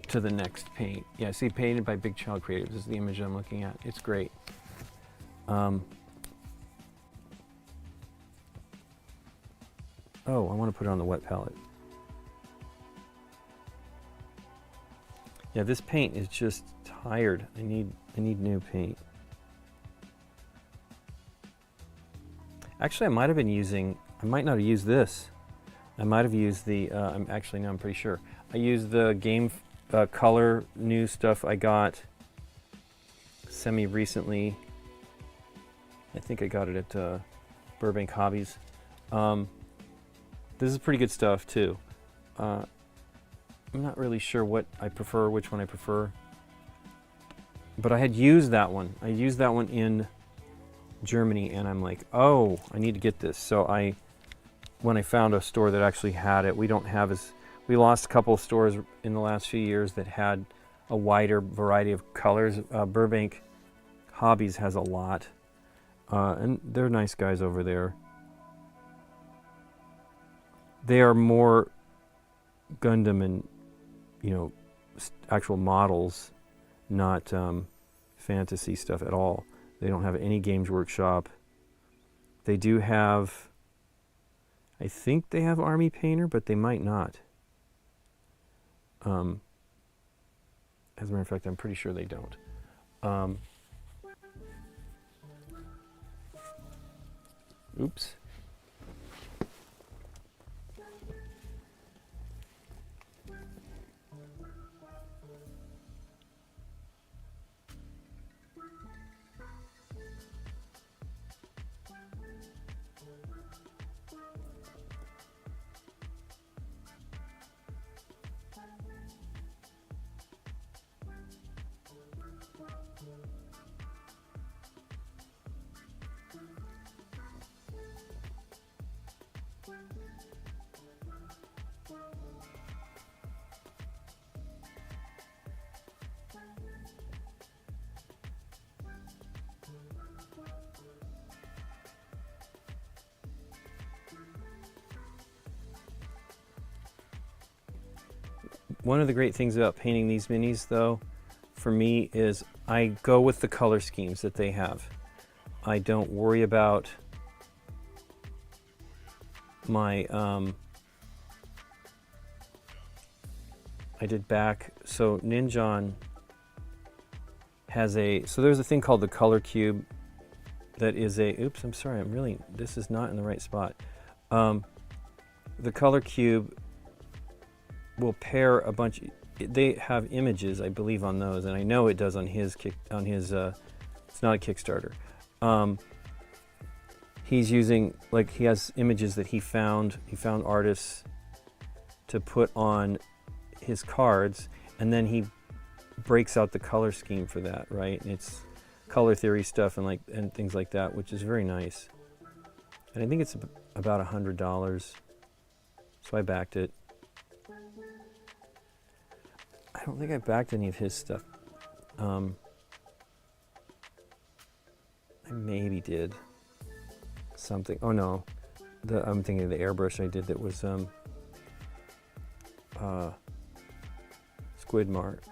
to the next paint. Yeah, see, Painted by Big Child Creatives is the image I'm looking at. It's great. Oh, I want to put it on the wet palette. Yeah, this paint is just tired. I need new paint. Actually, I might not have used this. I might have used the, I'm pretty sure. I used the Game Color new stuff I got semi-recently. I think I got it at Burbank Hobbies. This is pretty good stuff too. I'm not really sure which one I prefer. But I had used that one. I used that one in Germany, and I'm like, oh, I need to get this. So when I found a store that actually had it, we lost a couple of stores in the last few years that had a wider variety of colors. Burbank Hobbies has a lot, and they're nice guys over there. They are more Gundam and, actual models, not fantasy stuff at all. They don't have any Games Workshop. They do have, I think they have Army Painter, but they might not. As a matter of fact, I'm pretty sure they don't. Oops. One of the great things about painting these minis, though, for me, is I go with the color schemes that they have. I don't worry about my, I did back, so Ninjon has so there's a thing called the color cube that is oops, I'm sorry, this is not in the right spot. The color cube will pair a bunch. They have images, I believe, on those, and I know it does on his it's not a Kickstarter. He's using, he has images that he found artists to put on his cards, and then he breaks out the color scheme for that, right? And it's color theory stuff and things like that, which is very nice. And I think it's about $100, so I backed it. I don't think I backed any of his stuff. I maybe did something. Oh no, I'm thinking of the airbrush I did that was Squid Mart.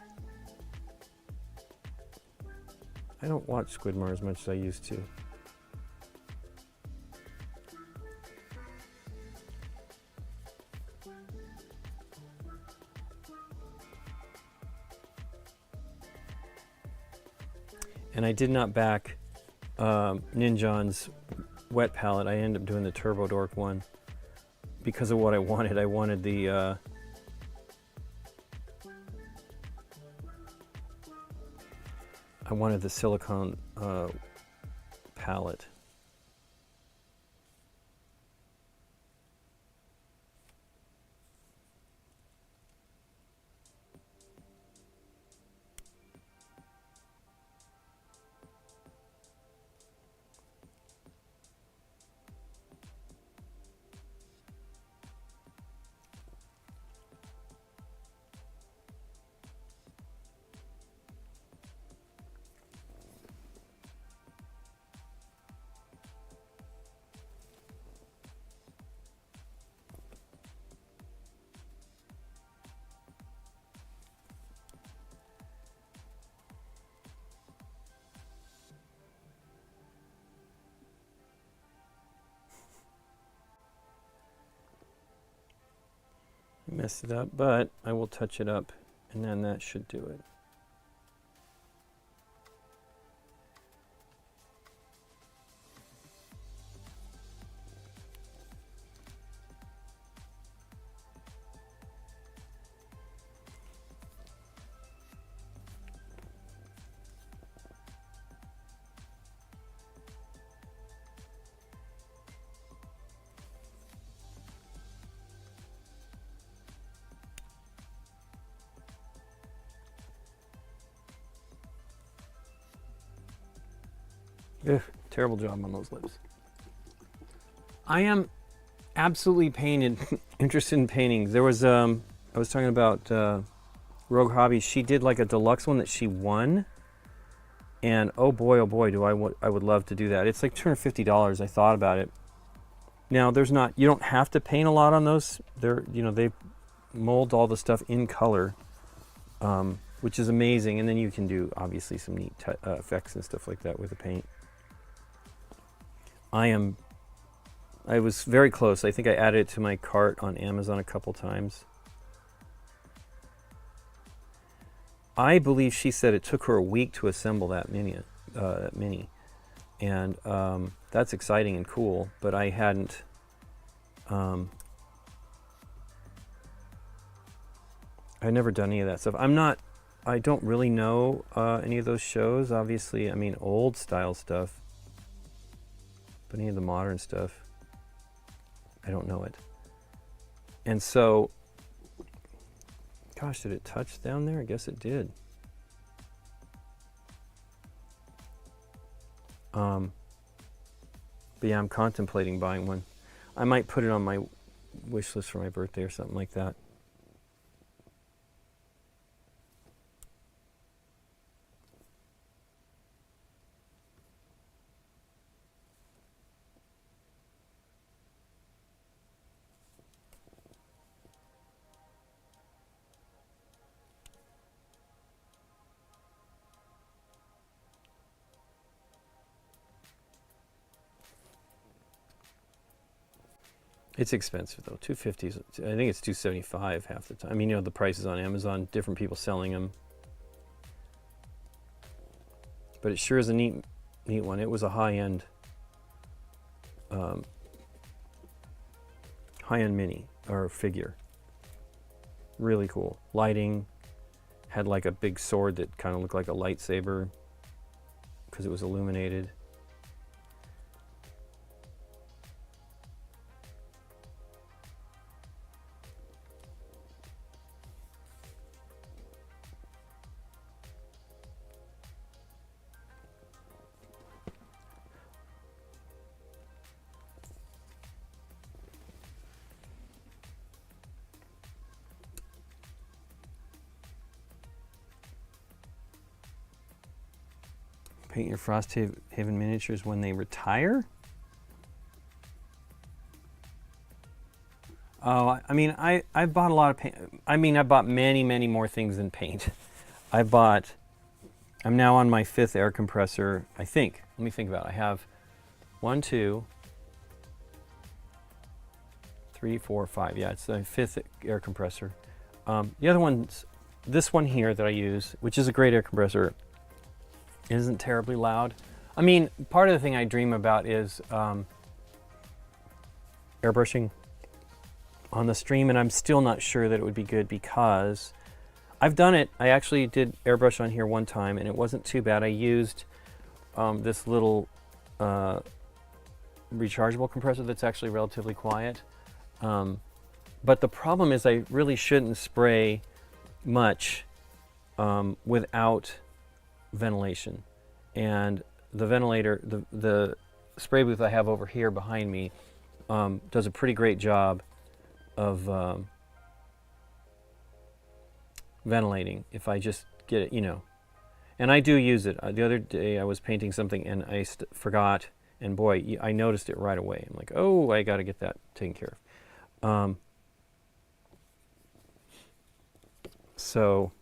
I don't watch Squidmar as much as I used to. And I did not back Ninjon's wet palette. I ended up doing the Turbo Dork one because of what I wanted. I wanted the silicone palette. Messed it up, but I will touch it up, and then that should do it. Ugh, terrible job on those lips. I am absolutely interested in painting. There was, I was talking about Rogue Hobbies. She did like a deluxe one that she won. And oh boy, do I would love to do that. It's like $250. I thought about it. Now there's not, you don't have to paint a lot on those. They're, you know, they mold all the stuff in color, which is amazing. And then you can do obviously some neat effects and stuff like that with the paint. I was very close. I think I added it to my cart on Amazon a couple times. I believe she said it took her a week to assemble that mini, and that's exciting and cool. But I hadn't. I've never done any of that stuff. I don't really know any of those shows. Obviously, I mean old style stuff. But any of the modern stuff, I don't know it. And so, gosh, did it touch down there? I guess it did. But yeah, I'm contemplating buying one. I might put it on my wish list for my birthday or something like that. It's expensive though. $250 is, I think it's $275 half the time. I mean, you know, the prices on Amazon, different people selling them. But it sure is a neat one. It was a high-end mini or figure. Really cool. Lighting, had like a big sword that kind of looked like a lightsaber because it was illuminated. Paint your Frosthaven miniatures when they retire? Oh, I mean, I bought a lot of paint. I mean, I bought many more things than paint. I bought I'm now on my 5th air compressor, I think. Let me think about it. I have 1, 2, 3, 4, 5. Yeah, it's the 5th air compressor. The other one's this one here that I use, which is a great air compressor, isn't terribly loud. I mean, part of the thing I dream about is airbrushing on the stream, and I'm still not sure that it would be good because I've done it. I actually did airbrush on here one time, and it wasn't too bad. I used this little rechargeable compressor that's actually relatively quiet. But the problem is I really shouldn't spray much without ventilation. And the ventilator, the spray booth I have over here behind me does a pretty great job of ventilating if I just get it, you know. And I do use it. The other day I was painting something and I forgot, and boy, I noticed it right away. I'm like, oh, I got to get that taken care of. So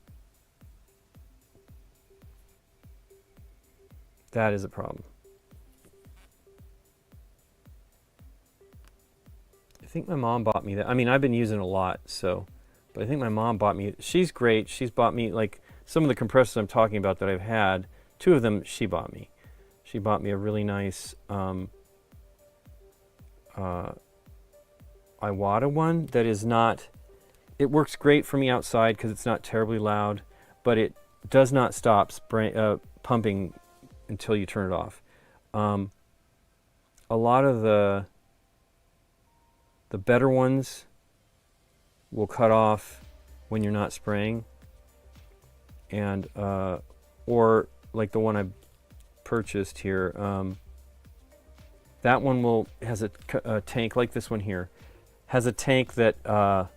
that is a problem. I think my mom bought me that. I mean, I've been using it a lot, so, but I think my mom bought me, she's great. She's bought me, like, some of the compressors I'm talking about that I've had, 2 of them she bought me. She bought me a really nice Iwata one that is not, it works great for me outside because it's not terribly loud, but it does not stop pumping until you turn it off. A lot of the better ones will cut off when you're not spraying, and or like the one I purchased here, that one has a tank like this one here, has a tank that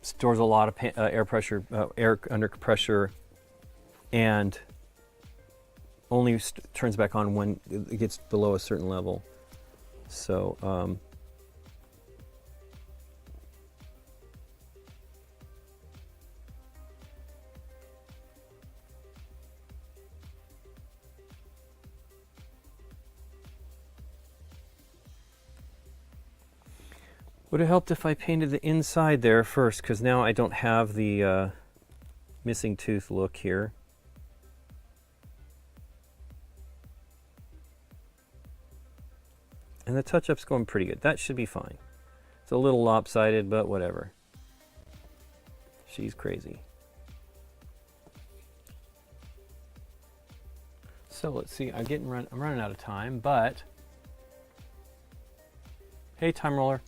stores a lot of air pressure, air under pressure, and only turns back on when it gets below a certain level. So would have helped if I painted the inside there first, because now I don't have the missing tooth look here. And the touch-up's going pretty good. That should be fine. It's a little lopsided, but whatever. She's crazy. So let's see. I'm running out of time, but hey, time roller.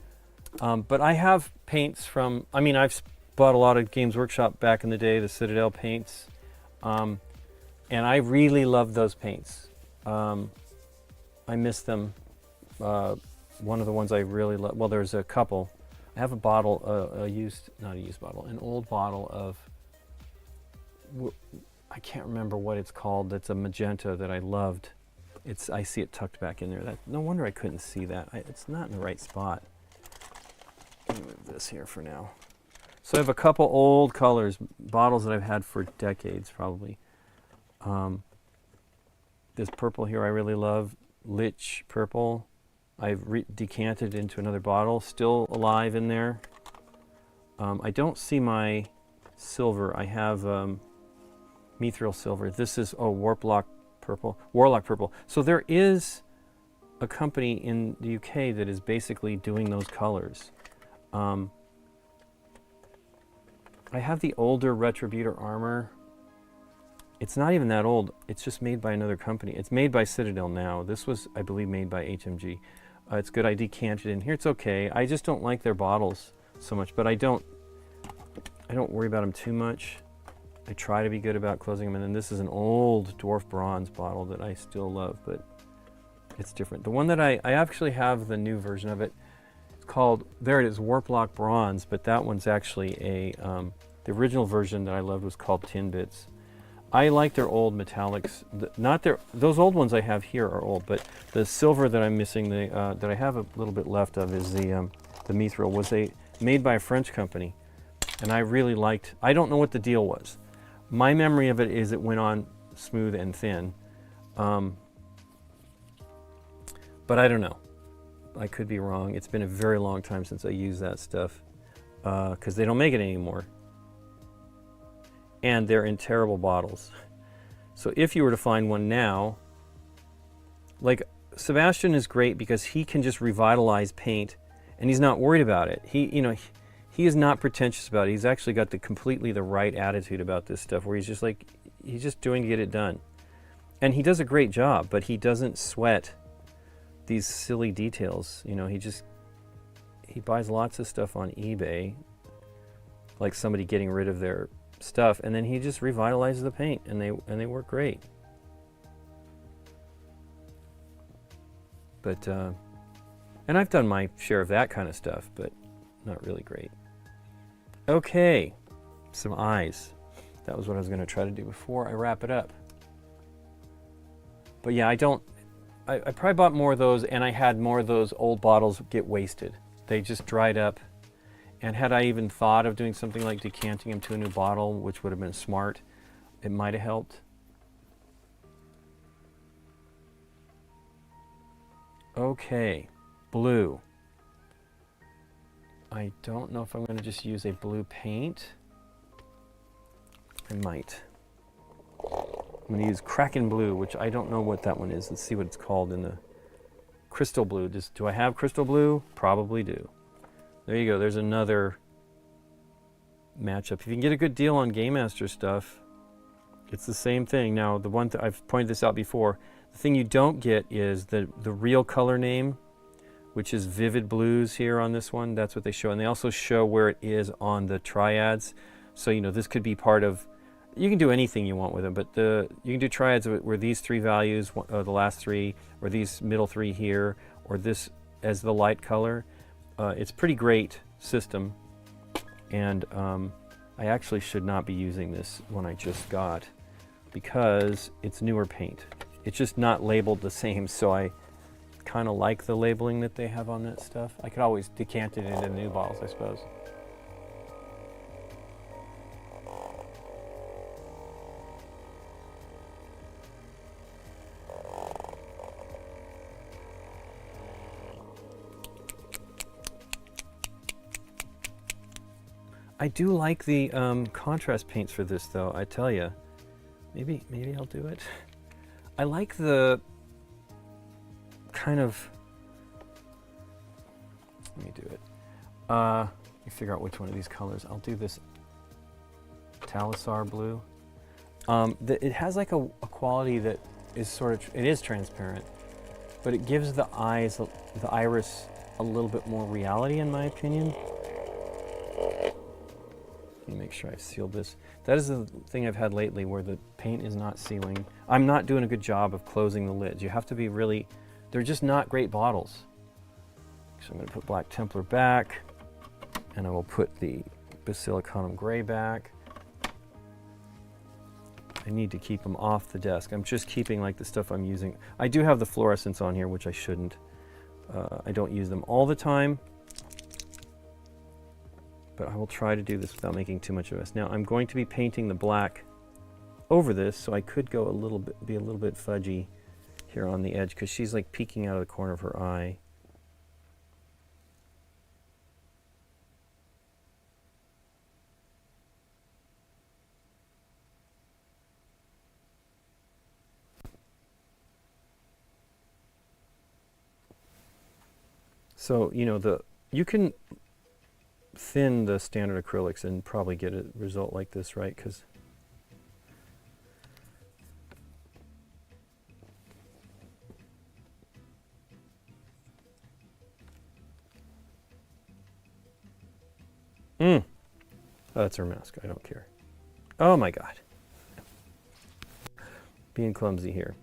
But I have paints from, I mean, I've bought a lot of Games Workshop back in the day, the Citadel paints, and I really love those paints. I miss them. One of the ones I really love, well, there's a couple. I have a bottle, not a used bottle, an old bottle of, I can't remember what it's called, that's a magenta that I loved. I see it tucked back in there. No wonder I couldn't see that. It's not in the right spot. Let me move this here for now. So I have a couple old colors, bottles that I've had for decades probably. This purple here I really love, Lich Purple. I've decanted into another bottle, still alive in there. I don't see my silver. I have mithril silver. This is Warlock Purple. So there is a company in the UK that is basically doing those colors. I have the older Retributor armor. It's not even that old. It's just made by another company. It's made by Citadel now. This was, I believe, made by HMG. It's good. I decanted in here. It's okay. I just don't like their bottles so much, but I don't worry about them too much. I try to be good about closing them. And then this is an old dwarf bronze bottle that I still love, but it's different. The one that I actually have the new version of it. It's called, there it is, Warlock Bronze, but that one's actually the original version that I loved was called Tin Bits. I like their old metallics. Those old ones I have here are old, but the silver that I'm missing, that I have a little bit left of, is the mithril. Was made by a French company. And I really liked, I don't know what the deal was. My memory of it is it went on smooth and thin. But I don't know. I could be wrong. It's been a very long time since I used that stuff because they don't make it anymore. And they're in terrible bottles. So if you were to find one now, like Sebastian is great because he can just revitalize paint and he's not worried about it. He is not pretentious about it. He's actually got completely the right attitude about this stuff where he's just like, he's just doing to get it done. And he does a great job, but he doesn't sweat these silly details. He buys lots of stuff on eBay, like somebody getting rid of their stuff, and then he just revitalizes the paint and they work great. But, and I've done my share of that kind of stuff, but not really great. Okay, some eyes. That was what I was going to try to do before I wrap it up. But yeah, I probably bought more of those, and I had more of those old bottles get wasted. They just dried up. And had I even thought of doing something like decanting them to a new bottle, which would have been smart, it might have helped. Okay, blue. I don't know if I'm going to just use a blue paint. I might. I'm going to use Kraken Blue, which I don't know what that one is. Let's see what it's called in the Crystal Blue. Do I have Crystal Blue? Probably do. There you go. There's another matchup. If you can get a good deal on Game Master stuff, it's the same thing. Now, the one I've pointed this out before, the thing you don't get is the real color name, which is Vivid Blues here on this one. That's what they show. And they also show where it is on the triads. So, this could be part of, you can do anything you want with them, but you can do triads where these three values, the last three, or these middle three here, or this as the light color. It's a pretty great system. And I actually should not be using this one I just got because it's newer paint. It's just not labeled the same, so I kind of like the labeling that they have on that stuff. I could always decant it into new bottles, I suppose. I do like the contrast paints for this, though. I tell you, maybe I'll do it. I like the kind of. Let me do it. Let me figure out which one of these colors. I'll do this Talisar blue. It has like a quality that is sort of. It is transparent, but it gives the eyes, the iris, a little bit more reality, in my opinion. Let me make sure I've sealed this. That is the thing I've had lately where the paint is not sealing. I'm not doing a good job of closing the lids. You have to be really, they're just not great bottles. So I'm going to put Black Templar back, and I will put the Basilicanum Gray back. I need to keep them off the desk. I'm just keeping like the stuff I'm using. I do have the fluorescents on here, which I shouldn't. I don't use them all the time. But I will try to do this without making too much of a mess. Now I'm going to be painting the black over this, so I could go be a little bit fudgy here on the edge because she's like peeking out of the corner of her eye. So, you can thin the standard acrylics and probably get a result like this, right? Because oh, that's her mask. I don't care. Oh my God. Being clumsy here.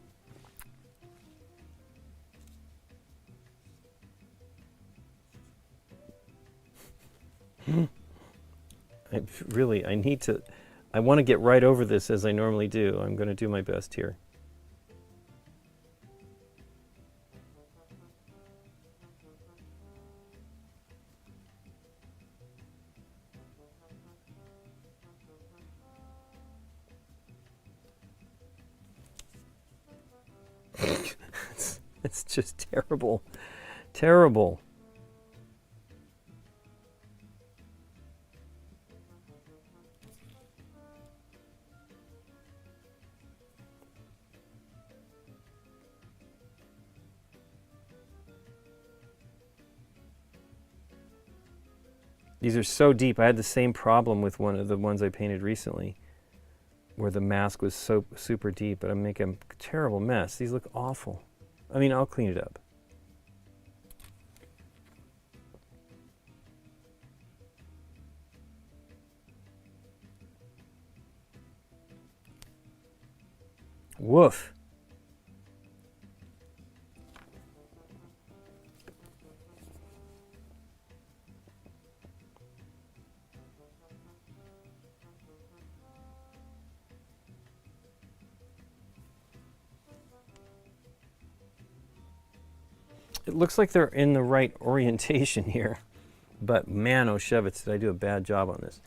I want to get right over this as I normally do. I'm going to do my best here. It's just terrible. Terrible. These are so deep. I had the same problem with one of the ones I painted recently, where the mask was so super deep, but I'm making a terrible mess. These look awful. I mean, I'll clean it up. Woof. It looks like they're in the right orientation here, but man, oh Shevitz, did I do a bad job on this.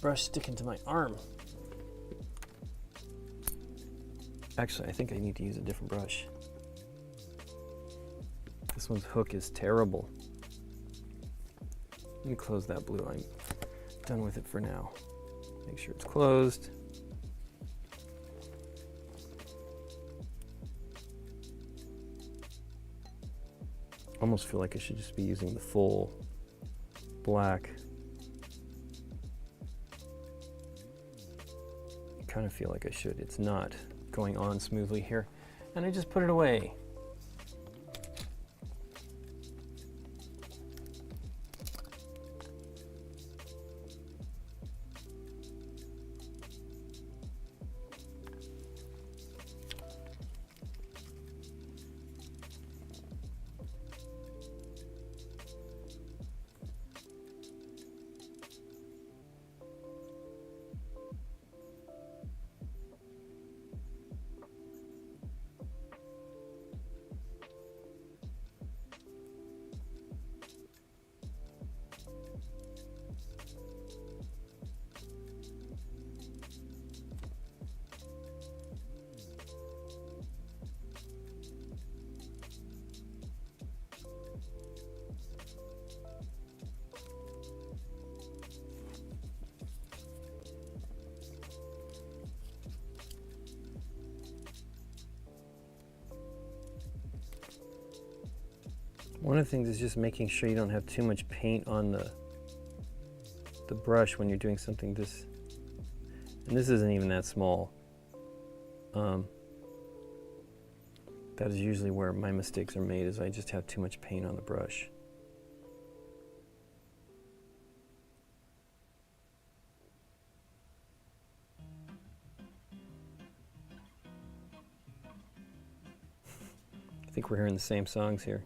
Brush sticking to my arm. Actually, I think I need to use a different brush. This one's hook is terrible. Let me close that blue. I'm done with it for now. Make sure it's closed. Almost feel like I should just be using the full black. I kind of feel like I should. It's not going on smoothly here. And I just put it away. One of the things is just making sure you don't have too much paint on the brush when you're doing something this, and this isn't even that small. That is usually where my mistakes are made, is I just have too much paint on the brush. I think we're hearing the same songs here.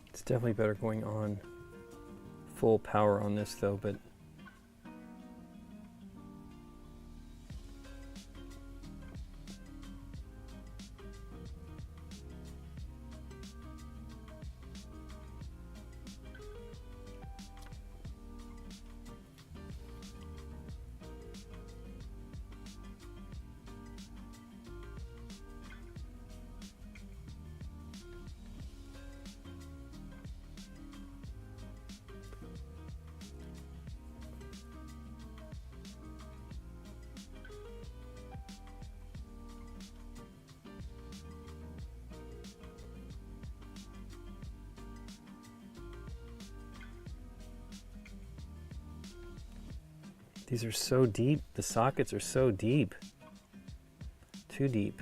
It's definitely better going on full power on this though, but These are so deep. The sockets are so deep. Too deep.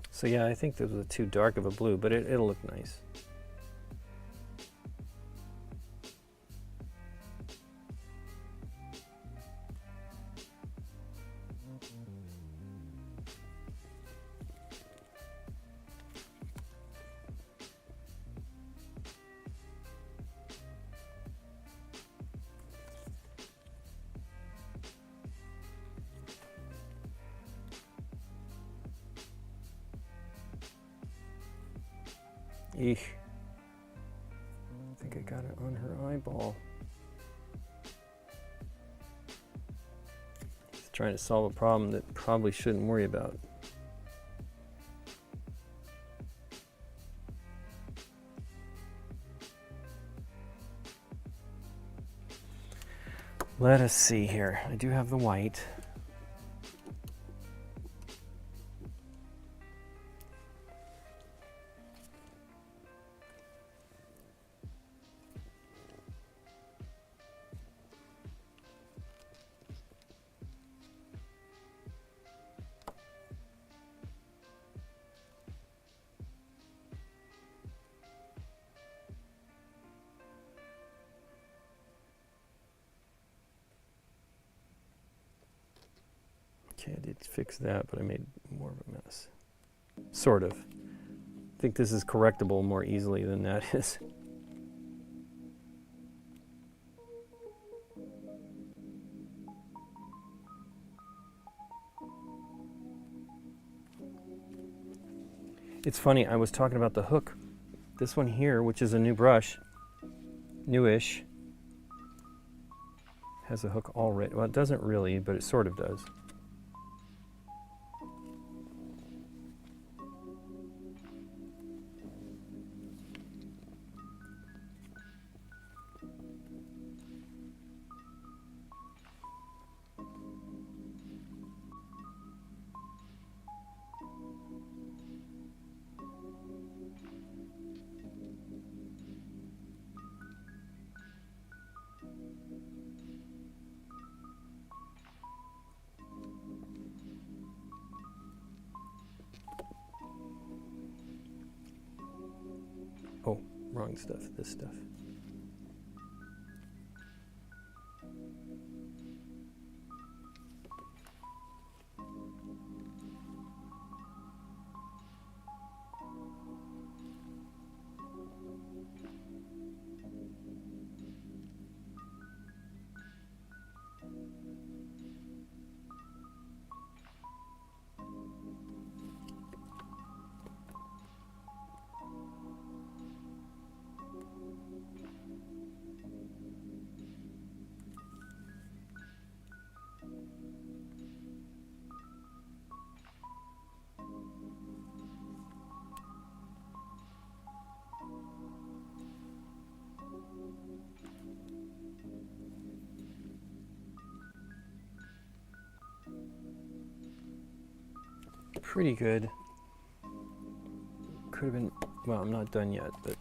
So yeah, I think this was too dark of a blue, but it'll look nice. Eesh. I think I got it on her eyeball. Just trying to solve a problem that probably shouldn't worry about. Let us see here. I do have the white. Okay, I did fix that, but I made more of a mess. Sort of. I think this is correctable more easily than that is. It's funny, I was talking about the hook. This one here, which is a new brush, newish, has a hook already. Well, it doesn't really, but it sort of does. Oh, wrong stuff, this stuff. Pretty good. Could have been, well, I'm not done yet, but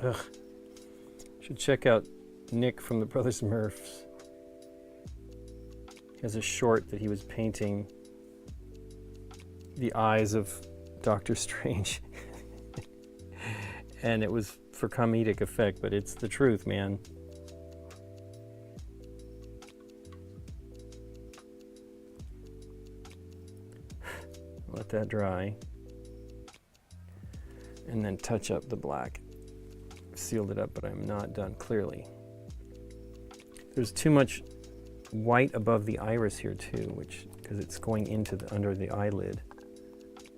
Ugh. Should check out Nick from the Brothers Smurfs. He has a short that he was painting the eyes of Doctor Strange. And it was for comedic effect, but it's the truth, man. Let that dry. And then touch up the black. Sealed it up, but I'm not done, clearly. There's too much white above the iris here too, which, because it's going into the under the eyelid.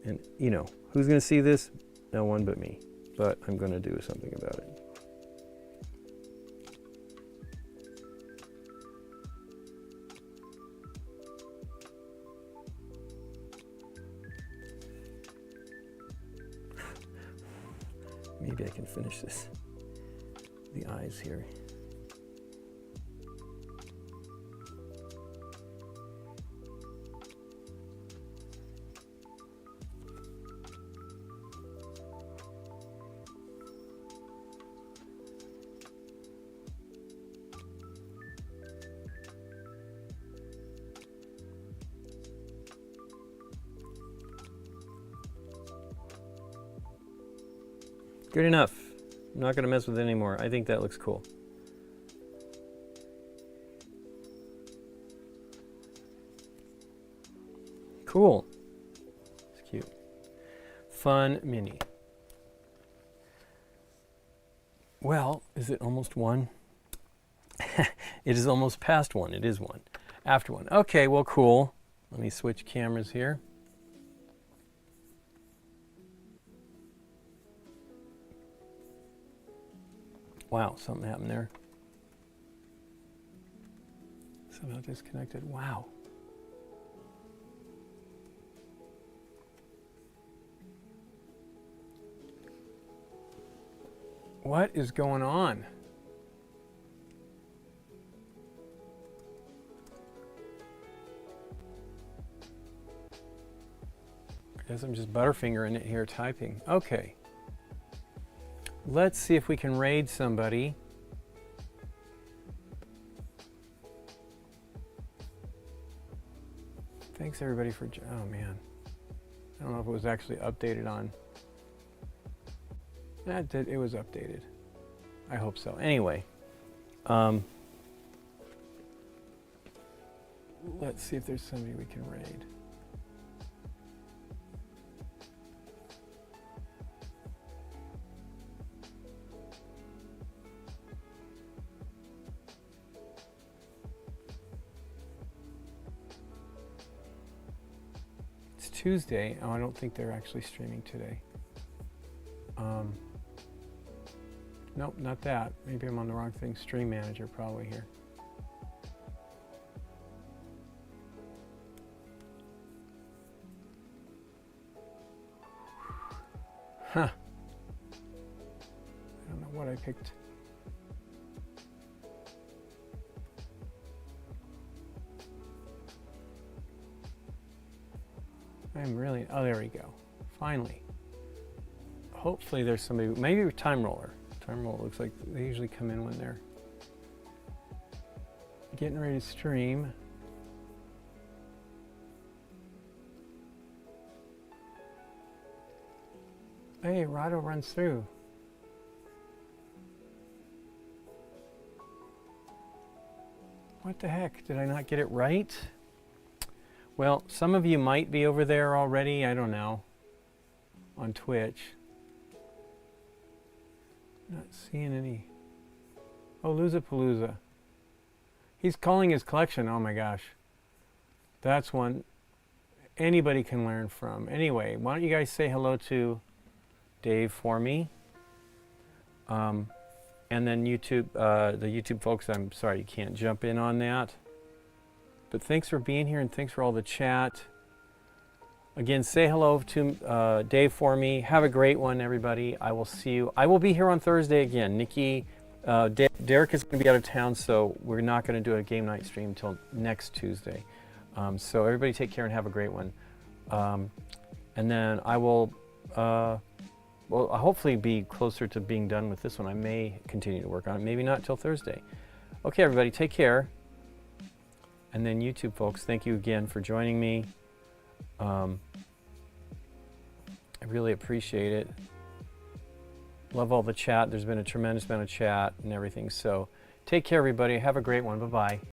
And you know, who's gonna see this? No one but me. But I'm gonna do something about it. Maybe I can finish this. The eyes here. Good enough. I'm not gonna mess with it anymore. I think that looks cool. Cool. It's cute. Fun mini. Well, is it almost 1? It is almost past 1. It is 1. After 1. Okay, well, cool. Let me switch cameras here. Wow, something happened there. Somehow disconnected. Wow. What is going on? I guess I'm just butterfingering it here typing. Okay. Let's see if we can raid somebody. Thanks everybody for, oh man. I don't know if it was actually updated on. It was updated. I hope so. Anyway, let's see if there's somebody we can raid. It's Tuesday. Oh, I don't think they're actually streaming today. Nope, not that. Maybe I'm on the wrong thing. Stream manager probably here. Huh. I don't know what I picked. I'm really, oh, there we go. Finally. Hopefully there's somebody, maybe Time Roller. Time Roller looks like they usually come in when they're getting ready to stream. Hey, Rado runs through. What the heck? Did I not get it right? Well, some of you might be over there already. I don't know. On Twitch. Not seeing any. Oh, Loozapalooza. He's calling his collection. Oh my gosh. That's one anybody can learn from. Anyway, why don't you guys say hello to Dave for me? And then YouTube, the YouTube folks, I'm sorry you can't jump in on that. But thanks for being here and thanks for all the chat. Again, say hello to Dave for me. Have a great one, everybody. I will see you. I will be here on Thursday again. Nikki, Derek is going to be out of town, so we're not going to do a game night stream until next Tuesday. So everybody take care and have a great one. And then I will well, I'll hopefully be closer to being done with this one. I may continue to work on it, maybe not till Thursday. Okay, everybody, take care. And then YouTube folks, thank you again for joining me. I really appreciate it. Love all the chat. There's been a tremendous amount of chat and everything. So take care, everybody. Have a great one. Bye-bye.